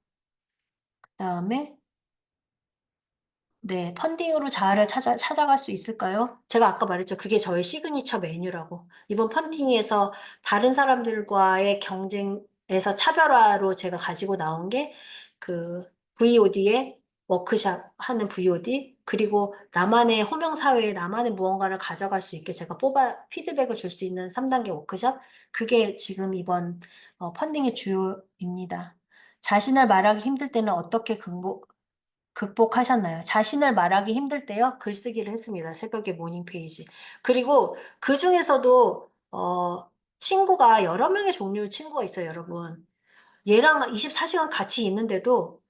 Speaker 1: 그다음에 네, 펀딩으로 자아를 찾아갈 수 있을까요? 제가 아까 말했죠. 그게 저의 시그니처 메뉴라고. 이번 펀딩에서 다른 사람들과의 경쟁에서 차별화로 제가 가지고 나온 게 그 VOD의 워크샵 하는 VOD, 그리고 나만의 호명사회에 나만의 무언가를 가져갈 수 있게 제가 피드백을 줄 수 있는 3단계 워크샵. 그게 지금 이번 펀딩의 주요입니다. 자신을 말하기 힘들 때는 어떻게 극복하셨나요? 자신을 말하기 힘들 때요, 글쓰기를 했습니다. 새벽에 모닝 페이지. 그리고 그 중에서도, 친구가 여러 명의 종류의 친구가 있어요, 여러분. 얘랑 24시간 같이 있는데도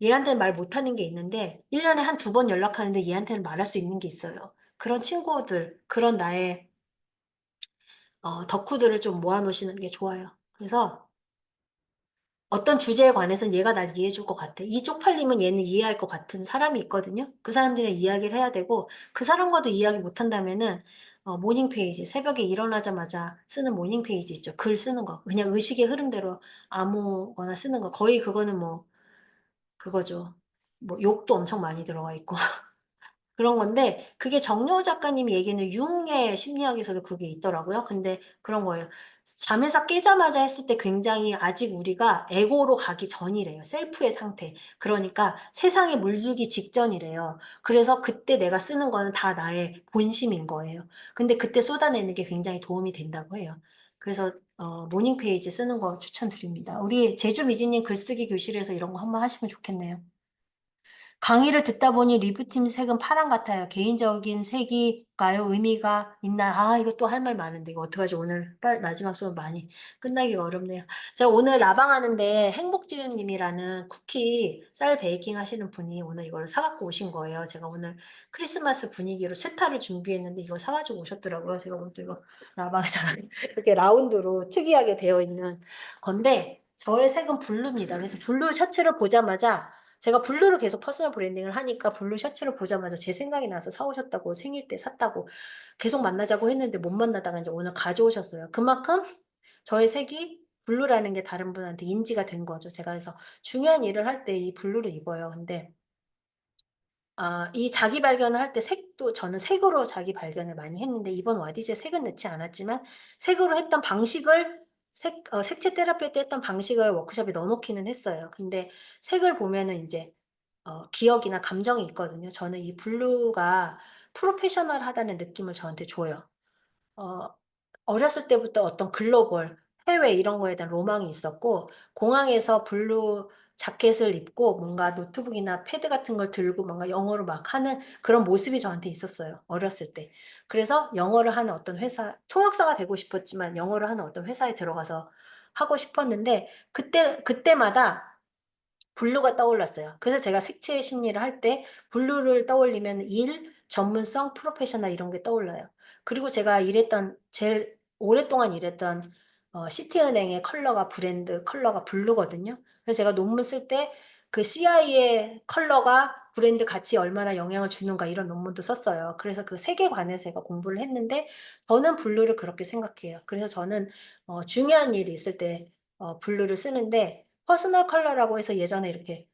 Speaker 1: 얘한테는 말 못하는 게 있는데, 1년에 한 두 번 연락하는데 얘한테는 말할 수 있는 게 있어요. 그런 친구들, 그런 나의, 덕후들을 좀 모아놓으시는 게 좋아요. 그래서, 어떤 주제에 관해서는 얘가 날 이해해 줄 것 같아. 이 쪽팔림은 얘는 이해할 것 같은 사람이 있거든요. 그 사람들이랑 이야기를 해야 되고 그 사람과도 이야기 못 한다면은 모닝 페이지 새벽에 일어나자마자 쓰는 모닝 페이지 있죠. 글 쓰는 거. 그냥 의식의 흐름대로 아무거나 쓰는 거. 거의 그거는 뭐 그거죠. 뭐 욕도 엄청 많이 들어가 있고 그런 건데 그게 정여우 작가님이 얘기하는 융의 심리학에서도 그게 있더라고요. 근데 그런 거예요. 잠에서 깨자마자 했을 때 굉장히 아직 우리가 에고로 가기 전이래요. 셀프의 상태. 그러니까 세상에 물들기 직전이래요. 그래서 그때 내가 쓰는 거는 다 나의 본심인 거예요. 근데 그때 쏟아내는 게 굉장히 도움이 된다고 해요. 그래서 모닝 페이지 쓰는 거 추천드립니다. 우리 제주 미진님 글쓰기 교실에서 이런 거 한번 하시면 좋겠네요. 강의를 듣다 보니 리브팀 색은 파랑 같아요. 개인적인 색일까요? 의미가 있나? 아, 이거 또 할 말 많은데 이거 어떡하지? 오늘 마지막 수업 많이 끝나기가 어렵네요. 제가 오늘 라방 하는데 행복지윤님이라는 쿠키 쌀 베이킹 하시는 분이 오늘 이걸 사갖고 오신 거예요. 제가 오늘 크리스마스 분위기로 쇠타를 준비했는데 이걸 사가지고 오셨더라고요. 제가 오늘 또 이거 라방에 잘 이렇게 라운드로 특이하게 되어 있는 건데 저의 색은 블루입니다. 그래서 블루 셔츠를 보자마자 제가 블루를 계속 퍼스널 브랜딩을 하니까 블루 셔츠를 보자마자 제 생각이 나서 사오셨다고 생일 때 샀다고 계속 만나자고 했는데 못 만나다가 이제 오늘 가져오셨어요. 그만큼 저의 색이 블루라는 게 다른 분한테 인지가 된 거죠. 제가 그래서 중요한 일을 할 때 이 블루를 입어요. 근데 이 자기 발견을 할 때 색도 저는 색으로 자기 발견을 많이 했는데 이번 와디즈에 색은 넣지 않았지만 색으로 했던 방식을 색채 테라피 때 했던 방식을 워크숍에 넣어놓기는 했어요. 근데 색을 보면은 이제 기억이나 감정이 있거든요. 저는 이 블루가 프로페셔널하다는 느낌을 저한테 줘요. 어, 어렸을 때부터 어떤 글로벌, 해외 이런 거에 대한 로망이 있었고, 공항에서 블루 자켓을 입고 뭔가 노트북이나 패드 같은 걸 들고 뭔가 영어로 막 하는 그런 모습이 저한테 있었어요. 어렸을 때. 그래서 영어를 하는 어떤 회사, 통역사가 되고 싶었지만 영어를 하는 어떤 회사에 들어가서 하고 싶었는데, 그때마다 블루가 떠올랐어요. 그래서 제가 색채 심리를 할 때 블루를 떠올리면 일, 전문성, 프로페셔널 이런 게 떠올라요. 그리고 제가 제일 오랫동안 일했던 시티은행의 컬러가 브랜드 컬러가 블루거든요. 그래서 제가 논문 쓸 때 그 CI의 컬러가 브랜드 가치에 얼마나 영향을 주는가 이런 논문도 썼어요. 그래서 그 색에 관해서 제가 공부를 했는데 저는 블루를 그렇게 생각해요. 그래서 저는 중요한 일이 있을 때 블루를 쓰는데 퍼스널 컬러라고 해서 예전에 이렇게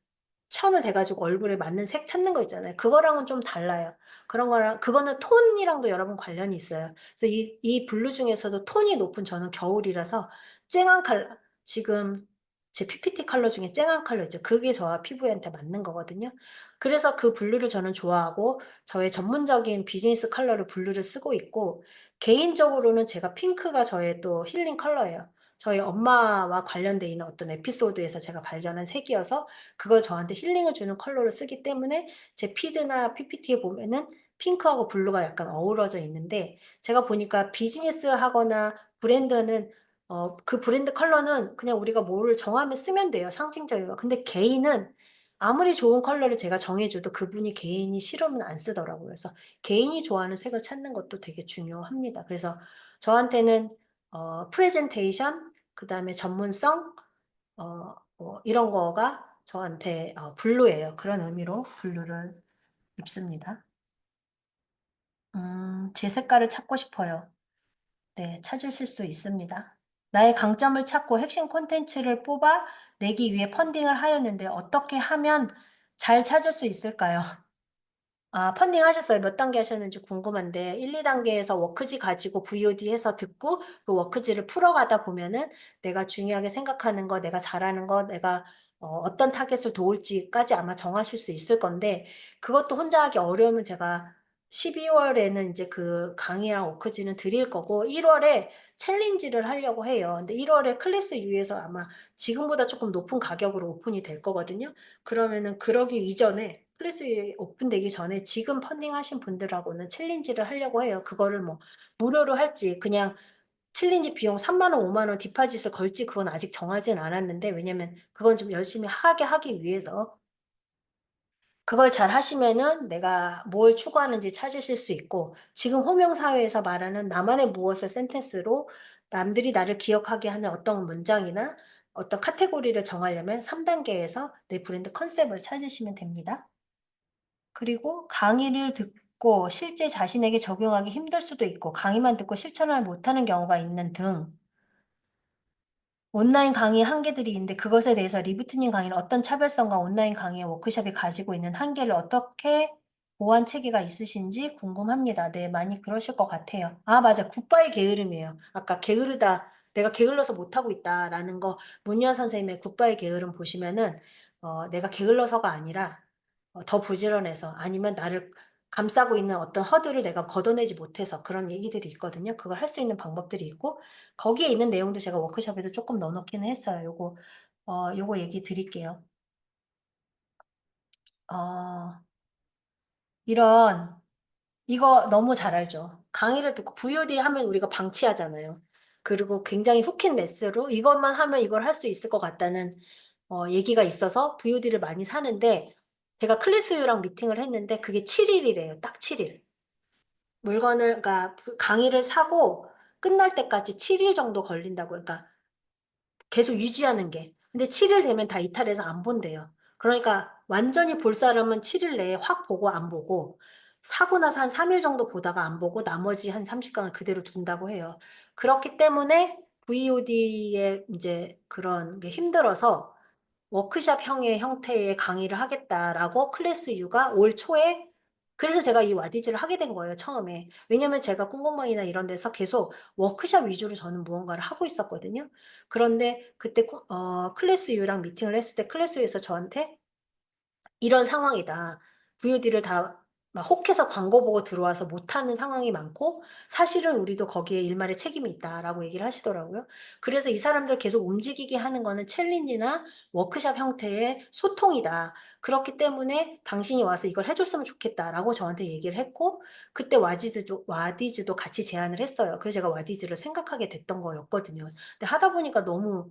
Speaker 1: 천을 대가지고 얼굴에 맞는 색 찾는 거 있잖아요. 그거랑은 좀 달라요. 그런 거랑, 그거는 톤이랑도 여러분 관련이 있어요. 그래서 이 블루 중에서도 톤이 높은 저는 겨울이라서 쨍한 컬러, 지금 제 PPT 컬러 중에 쨍한 컬러 있죠. 그게 저와 피부한테 맞는 거거든요. 그래서 그 블루를 저는 좋아하고 저의 전문적인 비즈니스 컬러를 블루를 쓰고 있고 개인적으로는 제가 핑크가 저의 또 힐링 컬러예요. 저희 엄마와 관련돼 있는 어떤 에피소드에서 제가 발견한 색이어서 그걸 저한테 힐링을 주는 컬러를 쓰기 때문에 제 피드나 PPT에 보면은 핑크하고 블루가 약간 어우러져 있는데 제가 보니까 비즈니스 하거나 브랜드는 그 브랜드 컬러는 그냥 우리가 뭐를 정하면 쓰면 돼요. 상징적이고. 근데 개인은 아무리 좋은 컬러를 제가 정해 줘도 그분이 개인이 싫으면 안 쓰더라고요. 그래서 개인이 좋아하는 색을 찾는 것도 되게 중요합니다. 그래서 저한테는 프레젠테이션 그다음에 전문성 뭐 이런 거가 저한테 블루예요. 그런 의미로 블루를 입습니다. 제 색깔을 찾고 싶어요. 네, 찾으실 수 있습니다. 나의 강점을 찾고 핵심 콘텐츠를 뽑아 내기 위해 펀딩을 하였는데 어떻게 하면 잘 찾을 수 있을까요? 펀딩 하셨어요. 몇 단계 하셨는지 궁금한데 1, 2단계에서 워크지 가지고 VOD 해서 듣고 그 워크지를 풀어가다 보면은 내가 중요하게 생각하는 거, 내가 잘하는 거, 내가 어떤 타겟을 도울지까지 아마 정하실 수 있을 건데 그것도 혼자 하기 어려우면 제가 12월에는 이제 그 강의랑 워크지는 드릴 거고 1월에 챌린지를 하려고 해요. 근데 1월에 클래스 U에서 아마 지금보다 조금 높은 가격으로 오픈이 될 거거든요. 그러면은 그러기 이전에 클래스 오픈되기 전에 지금 펀딩하신 분들하고는 챌린지를 하려고 해요. 그거를 뭐 무료로 할지 그냥 챌린지 비용 3만 원, 5만 원 디파짓을 걸지 그건 아직 정하진 않았는데 왜냐면 그건 좀 열심히 하기 위해서 그걸 잘 하시면은 내가 뭘 추구하는지 찾으실 수 있고 지금 호명사회에서 말하는 나만의 무엇을 센텐스로 남들이 나를 기억하게 하는 어떤 문장이나 어떤 카테고리를 정하려면 3단계에서 내 브랜드 컨셉을 찾으시면 됩니다. 그리고 강의를 듣고 실제 자신에게 적용하기 힘들 수도 있고 강의만 듣고 실천을 못하는 경우가 있는 등 온라인 강의 한계들이 있는데 그것에 대해서 리부트님 강의는 어떤 차별성과 온라인 강의의 워크숍이 가지고 있는 한계를 어떻게 보완 체계가 있으신지 궁금합니다. 네, 많이 그러실 것 같아요. 맞아. 굿바이 게으름이에요. 아까 게으르다. 내가 게을러서 못하고 있다라는 거 문희연 선생님의 굿바이 게으름 보시면은 내가 게을러서가 아니라 더 부지런해서 아니면 나를 감싸고 있는 어떤 허들을 내가 걷어내지 못해서 그런 얘기들이 있거든요. 그걸 할 수 있는 방법들이 있고 거기에 있는 내용도 제가 워크숍에도 조금 넣어 놓기는 했어요. 요거 얘기 드릴게요. 어, 이런 이거 너무 잘 알죠. 강의를 듣고 VOD 하면 우리가 방치하잖아요. 그리고 굉장히 훅힌 매스로 이것만 하면 이걸 할 수 있을 것 같다는 얘기가 있어서 VOD를 많이 사는데 제가 클래스유랑 미팅을 했는데 그게 7일이래요. 딱 7일. 물건을 그러니까 강의를 사고 끝날 때까지 7일 정도 걸린다고. 그러니까 계속 유지하는 게. 근데 7일 되면 다 이탈해서 안 본대요. 그러니까 완전히 볼 사람은 7일 내에 확 보고 안 보고 사고 나서 한 3일 정도 보다가 안 보고 나머지 한 30강을 그대로 둔다고 해요. 그렇기 때문에 VOD의 이제 그런 게 힘들어서 워크숍형의 형태의 강의를 하겠다라고 클래스 U가 올 초에 그래서 제가 이 와디즈를 하게 된 거예요, 처음에. 왜냐면 제가 콩고방이나 이런 데서 계속 워크숍 위주로 저는 무언가를 하고 있었거든요. 그런데 그때 클래스 U랑 미팅을 했을 때 클래스 U에서 저한테 이런 상황이다. VOD를 다 막 혹해서 광고 보고 들어와서 못하는 상황이 많고 사실은 우리도 거기에 일말의 책임이 있다라고 얘기를 하시더라고요. 그래서 이 사람들 계속 움직이게 하는 거는 챌린지나 워크숍 형태의 소통이다. 그렇기 때문에 당신이 와서 이걸 해줬으면 좋겠다라고 저한테 얘기를 했고 그때 와디즈도 같이 제안을 했어요. 그래서 제가 와디즈를 생각하게 됐던 거였거든요. 근데 하다 보니까 너무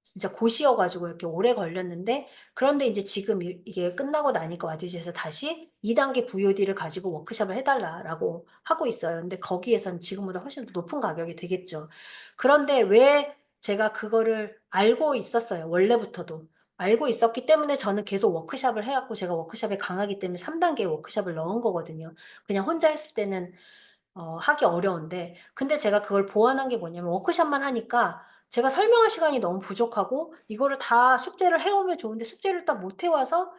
Speaker 1: 진짜 고시여가지고 이렇게 오래 걸렸는데 그런데 이제 지금 이게 끝나고 나니까 와디즈에서 다시 2단계 VOD를 가지고 워크숍을 해달라라고 하고 있어요. 근데 거기에선 지금보다 훨씬 더 높은 가격이 되겠죠. 그런데 왜 제가 그거를 알고 있었어요. 원래부터도. 알고 있었기 때문에 저는 계속 워크숍을 해갖고 제가 워크숍에 강하기 때문에 3단계 워크숍을 넣은 거거든요. 그냥 혼자 했을 때는 하기 어려운데 근데 제가 그걸 보완한 게 뭐냐면 워크숍만 하니까 제가 설명할 시간이 너무 부족하고 이거를 다 숙제를 해오면 좋은데 숙제를 딱 못 해와서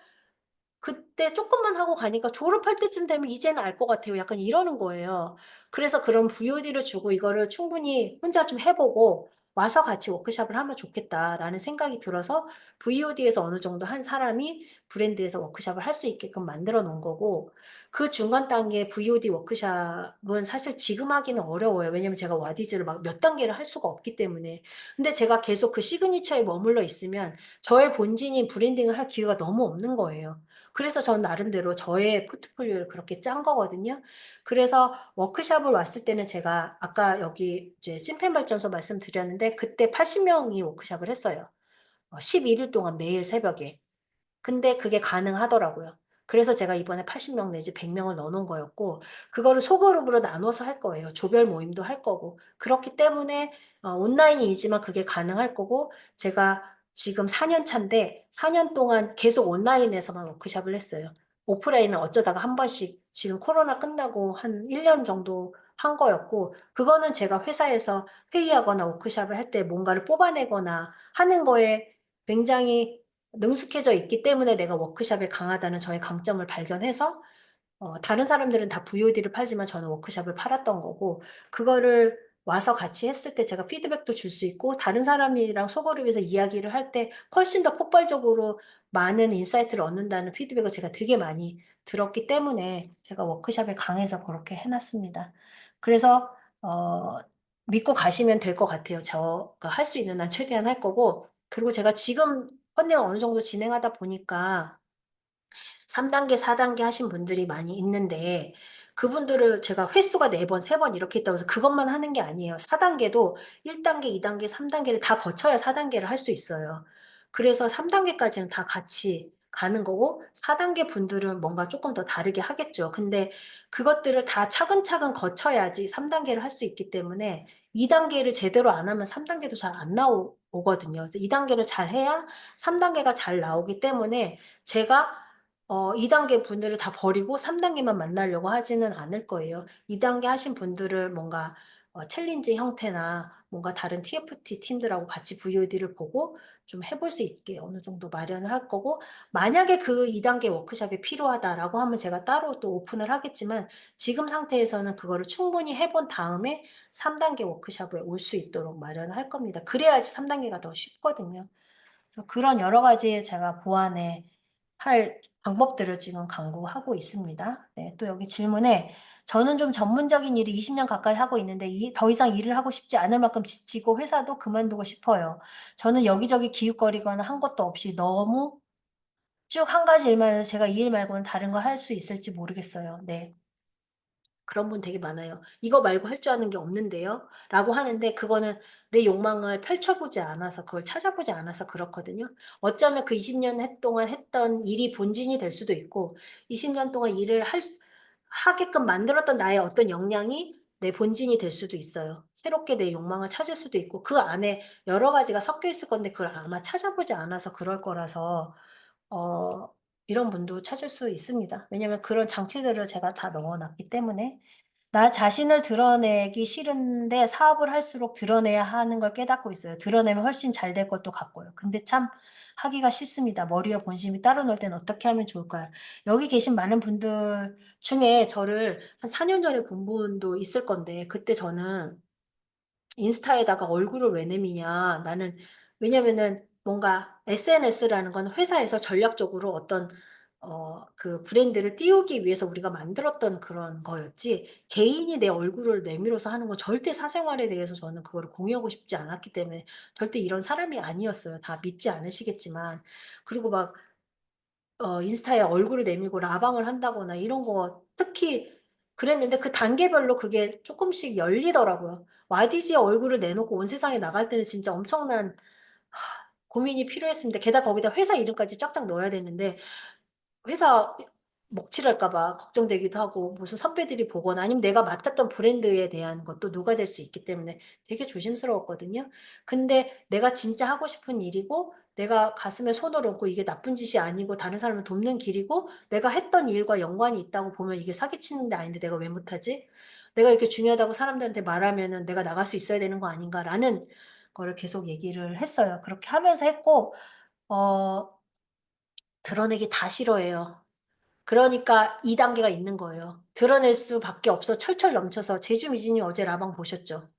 Speaker 1: 그때 조금만 하고 가니까 졸업할 때쯤 되면 이제는 알 것 같아요. 약간 이러는 거예요. 그래서 그런 VOD를 주고 이거를 충분히 혼자 좀 해보고 와서 같이 워크숍을 하면 좋겠다라는 생각이 들어서 VOD에서 어느 정도 한 사람이 브랜드에서 워크숍을 할 수 있게끔 만들어 놓은 거고 그 중간 단계 VOD 워크숍은 사실 지금 하기는 어려워요. 왜냐면 제가 와디즈를 막 몇 단계를 할 수가 없기 때문에. 근데 제가 계속 그 시그니처에 머물러 있으면 저의 본진인 브랜딩을 할 기회가 너무 없는 거예요. 그래서 전 나름대로 저의 포트폴리오를 그렇게 짠 거거든요. 그래서 워크숍을 왔을 때는 제가 아까 여기 이제 찐팬발전소 말씀드렸는데 그때 80명이 워크숍을 했어요. 11일 동안 매일 새벽에. 근데 그게 가능하더라고요. 그래서 제가 이번에 80명 내지 100명을 넣어놓은 거였고 그거를 소그룹으로 나눠서 할 거예요. 조별 모임도 할 거고 그렇기 때문에 온라인이지만 그게 가능할 거고 제가 지금 4년 차인데 4년 동안 계속 온라인에서만 워크숍을 했어요. 오프라인은 어쩌다가 한 번씩 지금 코로나 끝나고 한 1년 정도 한 거였고 그거는 제가 회사에서 회의하거나 워크숍을 할 때 뭔가를 뽑아내거나 하는 거에 굉장히 능숙해져 있기 때문에 내가 워크숍에 강하다는 저의 강점을 발견해서 다른 사람들은 다 VOD를 팔지만 저는 워크숍을 팔았던 거고 그거를 와서 같이 했을 때 제가 피드백도 줄 수 있고 다른 사람이랑 소그룹에서 이야기를 할 때 훨씬 더 폭발적으로 많은 인사이트를 얻는다는 피드백을 제가 되게 많이 들었기 때문에 제가 워크숍에 강해서 그렇게 해놨습니다. 그래서 믿고 가시면 될 것 같아요. 제가 할 수 있는 한 최대한 할 거고 그리고 제가 지금 펀딩을 어느 정도 진행하다 보니까 3단계, 4단계 하신 분들이 많이 있는데 그분들을 제가 횟수가 4번, 3번 이렇게 있다고 해서 그것만 하는 게 아니에요. 4단계도 1단계, 2단계, 3단계를 다 거쳐야 4단계를 할 수 있어요. 그래서 3단계까지는 다 같이 가는 거고 4단계 분들은 뭔가 조금 더 다르게 하겠죠. 근데 그것들을 다 차근차근 거쳐야지 3단계를 할 수 있기 때문에 2단계를 제대로 안 하면 3단계도 잘 안 나오거든요. 그래서 2단계를 잘 해야 3단계가 잘 나오기 때문에 제가 2단계 분들을 다 버리고 3단계만 만나려고 하지는 않을 거예요. 2단계 하신 분들을 뭔가 챌린지 형태나 뭔가 다른 TFT 팀들하고 같이 VOD를 보고 좀 해볼 수 있게 어느 정도 마련을 할 거고 만약에 그 2단계 워크숍이 필요하다라고 하면 제가 따로 또 오픈을 하겠지만 지금 상태에서는 그거를 충분히 해본 다음에 3단계 워크숍에 올 수 있도록 마련을 할 겁니다. 그래야지 3단계가 더 쉽거든요. 그래서 그런 여러 가지 제가 보완해 할 방법들을 지금 강구하고 있습니다. 네, 또 여기 질문에 저는 좀 전문적인 일을 20년 가까이 하고 있는데 더 이상 일을 하고 싶지 않을 만큼 지치고 회사도 그만두고 싶어요. 저는 여기저기 기웃거리거나 한 것도 없이 너무 쭉 한 가지 일만 해서 제가 이 일 말고는 다른 거 할 수 있을지 모르겠어요. 네. 그런 분 되게 많아요. "이거 말고 할 줄 아는 게 없는데요?" 라고 하는데 그거는 내 욕망을 펼쳐보지 않아서 그걸 찾아보지 않아서 그렇거든요. 어쩌면 그 20년 동안 했던 일이 본진이 될 수도 있고 20년 동안 일을 하게끔 만들었던 나의 어떤 역량이 내 본진이 될 수도 있어요. 새롭게 내 욕망을 찾을 수도 있고 그 안에 여러 가지가 섞여 있을 건데 그걸 아마 찾아보지 않아서 그럴 거라서 어 이런 분도 찾을 수 있습니다. 왜냐하면 그런 장치들을 제가 다 넣어 놨기 때문에. 나 자신을 드러내기 싫은데 사업을 할수록 드러내야 하는 걸 깨닫고 있어요. 드러내면 훨씬 잘 될 것도 같고요. 근데 참 하기가 싫습니다. 머리와 본심이 따로 놀 때는 어떻게 하면 좋을까요? 여기 계신 많은 분들 중에 저를 한 4년 전에 본 분도 있을 건데 그때 저는 인스타에다가 얼굴을 왜 내미냐. 나는 왜냐면은 뭔가 SNS라는 건 회사에서 전략적으로 어떤 그 브랜드를 띄우기 위해서 우리가 만들었던 그런 거였지 개인이 내 얼굴을 내밀어서 하는 건 절대 사생활에 대해서 저는 그거를 공유하고 싶지 않았기 때문에 절대 이런 사람이 아니었어요. 다 믿지 않으시겠지만. 그리고 막 인스타에 얼굴을 내밀고 라방을 한다거나 이런 거 특히 그랬는데 그 단계별로 그게 쪼끔씩 열리더라고요. YDG의 얼굴을 내놓고 온 세상에 나갈 때는 진짜 엄청난 고민이 필요했습니다. 게다가 거기다 회사 이름까지 쫙쫙 넣어야 되는데 회사 먹칠할까 봐 걱정되기도 하고 무슨 선배들이 보거나 아니면 내가 맡았던 브랜드에 대한 것도 누가 될 수 있기 때문에 되게 조심스러웠거든요. 근데 내가 진짜 하고 싶은 일이고 내가 가슴에 손을 얹고 이게 나쁜 짓이 아니고 다른 사람을 돕는 길이고 내가 했던 일과 연관이 있다고 보면 이게 사기치는 데 아닌데 내가 왜 못하지? 내가 이렇게 중요하다고 사람들한테 말하면은 '내가 나갈 수 있어야 되는 거 아닌가.'라는 거를 계속 얘기를 했어요. 그렇게 하면서 했고 어 드러내기 다 싫어해요. 그러니까 2 단계가 있는 거예요. 드러낼 수밖에 없어 철철 넘쳐서 제주 미진님 어제 라방 보셨죠?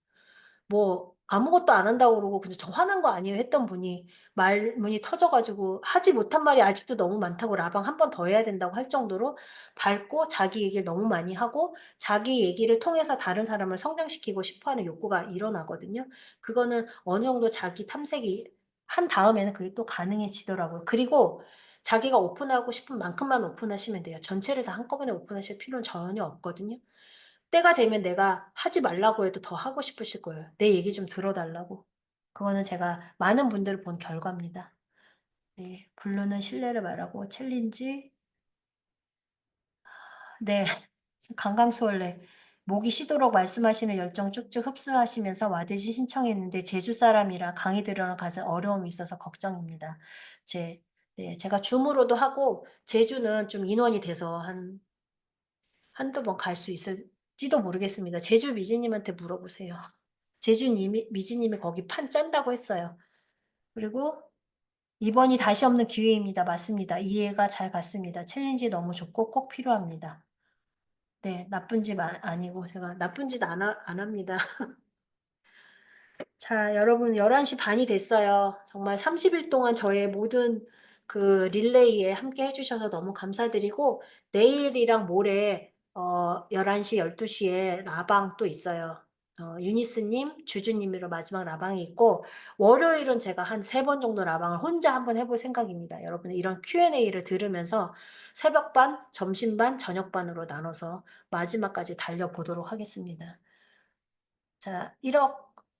Speaker 1: 뭐 아무것도 안 한다고 그러고 "근데 저 화난 거 아니에요." 했던 분이 말문이 터져 가지고 하지 못한 말이 아직도 너무 많다고 라방 한 번 더 해야 된다고 할 정도로 밝고 자기 얘기를 너무 많이 하고 자기 얘기를 통해서 다른 사람을 성장시키고 싶어 하는 욕구가 일어나거든요. 그거는 어느 정도 자기 탐색이 한 다음에는 그게 또 가능해지더라고요. 그리고 자기가 오픈하고 싶은 만큼만 오픈하시면 돼요. 전체를 다 한꺼번에 오픈하실 필요는 전혀 없거든요. 때가 되면 내가 하지 말라고 해도 더 하고 싶으실 거예요. 내 얘기 좀 들어 달라고. 그거는 제가 많은 분들을 본 결과입니다. 네. 블루는 신뢰를 말하고 챌린지 네. 강강수월래 모기 쉬도록 말씀하시는 열정 쭉쭉 흡수하시면서 와드시 신청했는데 제주 사람이라 강의 들으러 가서 어려움이 있어서 걱정입니다. 제 네 제가 줌으로도 하고 제주는 좀 인원이 돼서 한 한두 번 갈 수 있을지도 모르겠습니다. 제주 미지님한테 물어보세요. 제주 미지님이 거기 판 짠다고 했어요. 그리고 "이번이 다시 없는 기회입니다." 맞습니다. 이해가 잘 갔습니다. 챌린지 너무 좋고 꼭 필요합니다. 네. 나쁜 짓 아니고 제가 나쁜 짓 안 합니다. 자 여러분 11시 반이 됐어요. 정말 30일 동안 저의 모든 그 릴레이에 함께 해 주셔서 너무 감사드리고 내일이랑 모레 11시 12시에 라방 또 있어요. 유니스 님, 주주 님으로 마지막 라방이 있고 월요일은 제가 한 3번 정도 라방을 혼자 한번 해볼 생각입니다. 여러분 이런 Q&A를 들으면서 새벽반, 점심반, 저녁반으로 나눠서 마지막까지 달려보도록 하겠습니다. 자 1억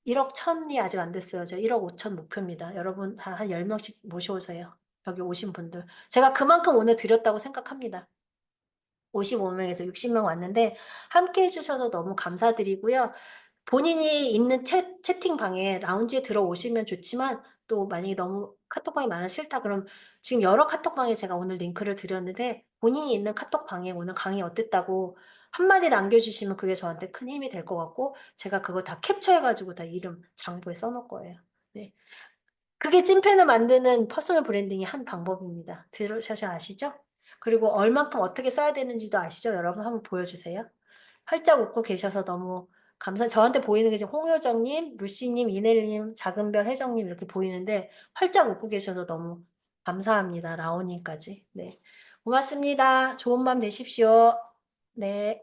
Speaker 1: 1,000이 아직 안 됐어요. 제가 1억 5천 목표입니다. 여러분 다 한 10 명씩 모셔오세요. 여기 오신 분들. 제가 그만큼 오늘 드렸다고 생각합니다. 55 명에서 60명 왔는데 함께 해 주셔서 너무 감사드리고요. 본인이 있는 채팅방에 라운지에 들어오시면 좋지만 또 만약에 너무 카톡방이 많아 싫다 그럼 지금 여러 카톡방에 제가 오늘 링크를 드렸는데 본인이 있는 카톡방에 오늘 강의 어땠다고 한마디 남겨주시면 그게 저한테 큰 힘이 될 것 같고 제가 그거 다 캡처해 가지고 다 이름 장부에 써 놓을 거예요. 네. 그게 찐팬을 만드는 퍼스널 브랜딩의 한 방법입니다. 들으셔서 아시죠? 그리고 얼만큼 어떻게 써야 되는지도 아시죠? 여러분 한번 보여주세요. 활짝 웃고 계셔서 너무 저한테 보이는 게 지금 홍효정 님, 루시 님, 이넬 님, 작은별 혜정 님 이렇게 보이는데 활짝 웃고 계셔서 너무 감사합니다. 라오 님까지. 네. 고맙습니다. 좋은 밤 되십시오. 네.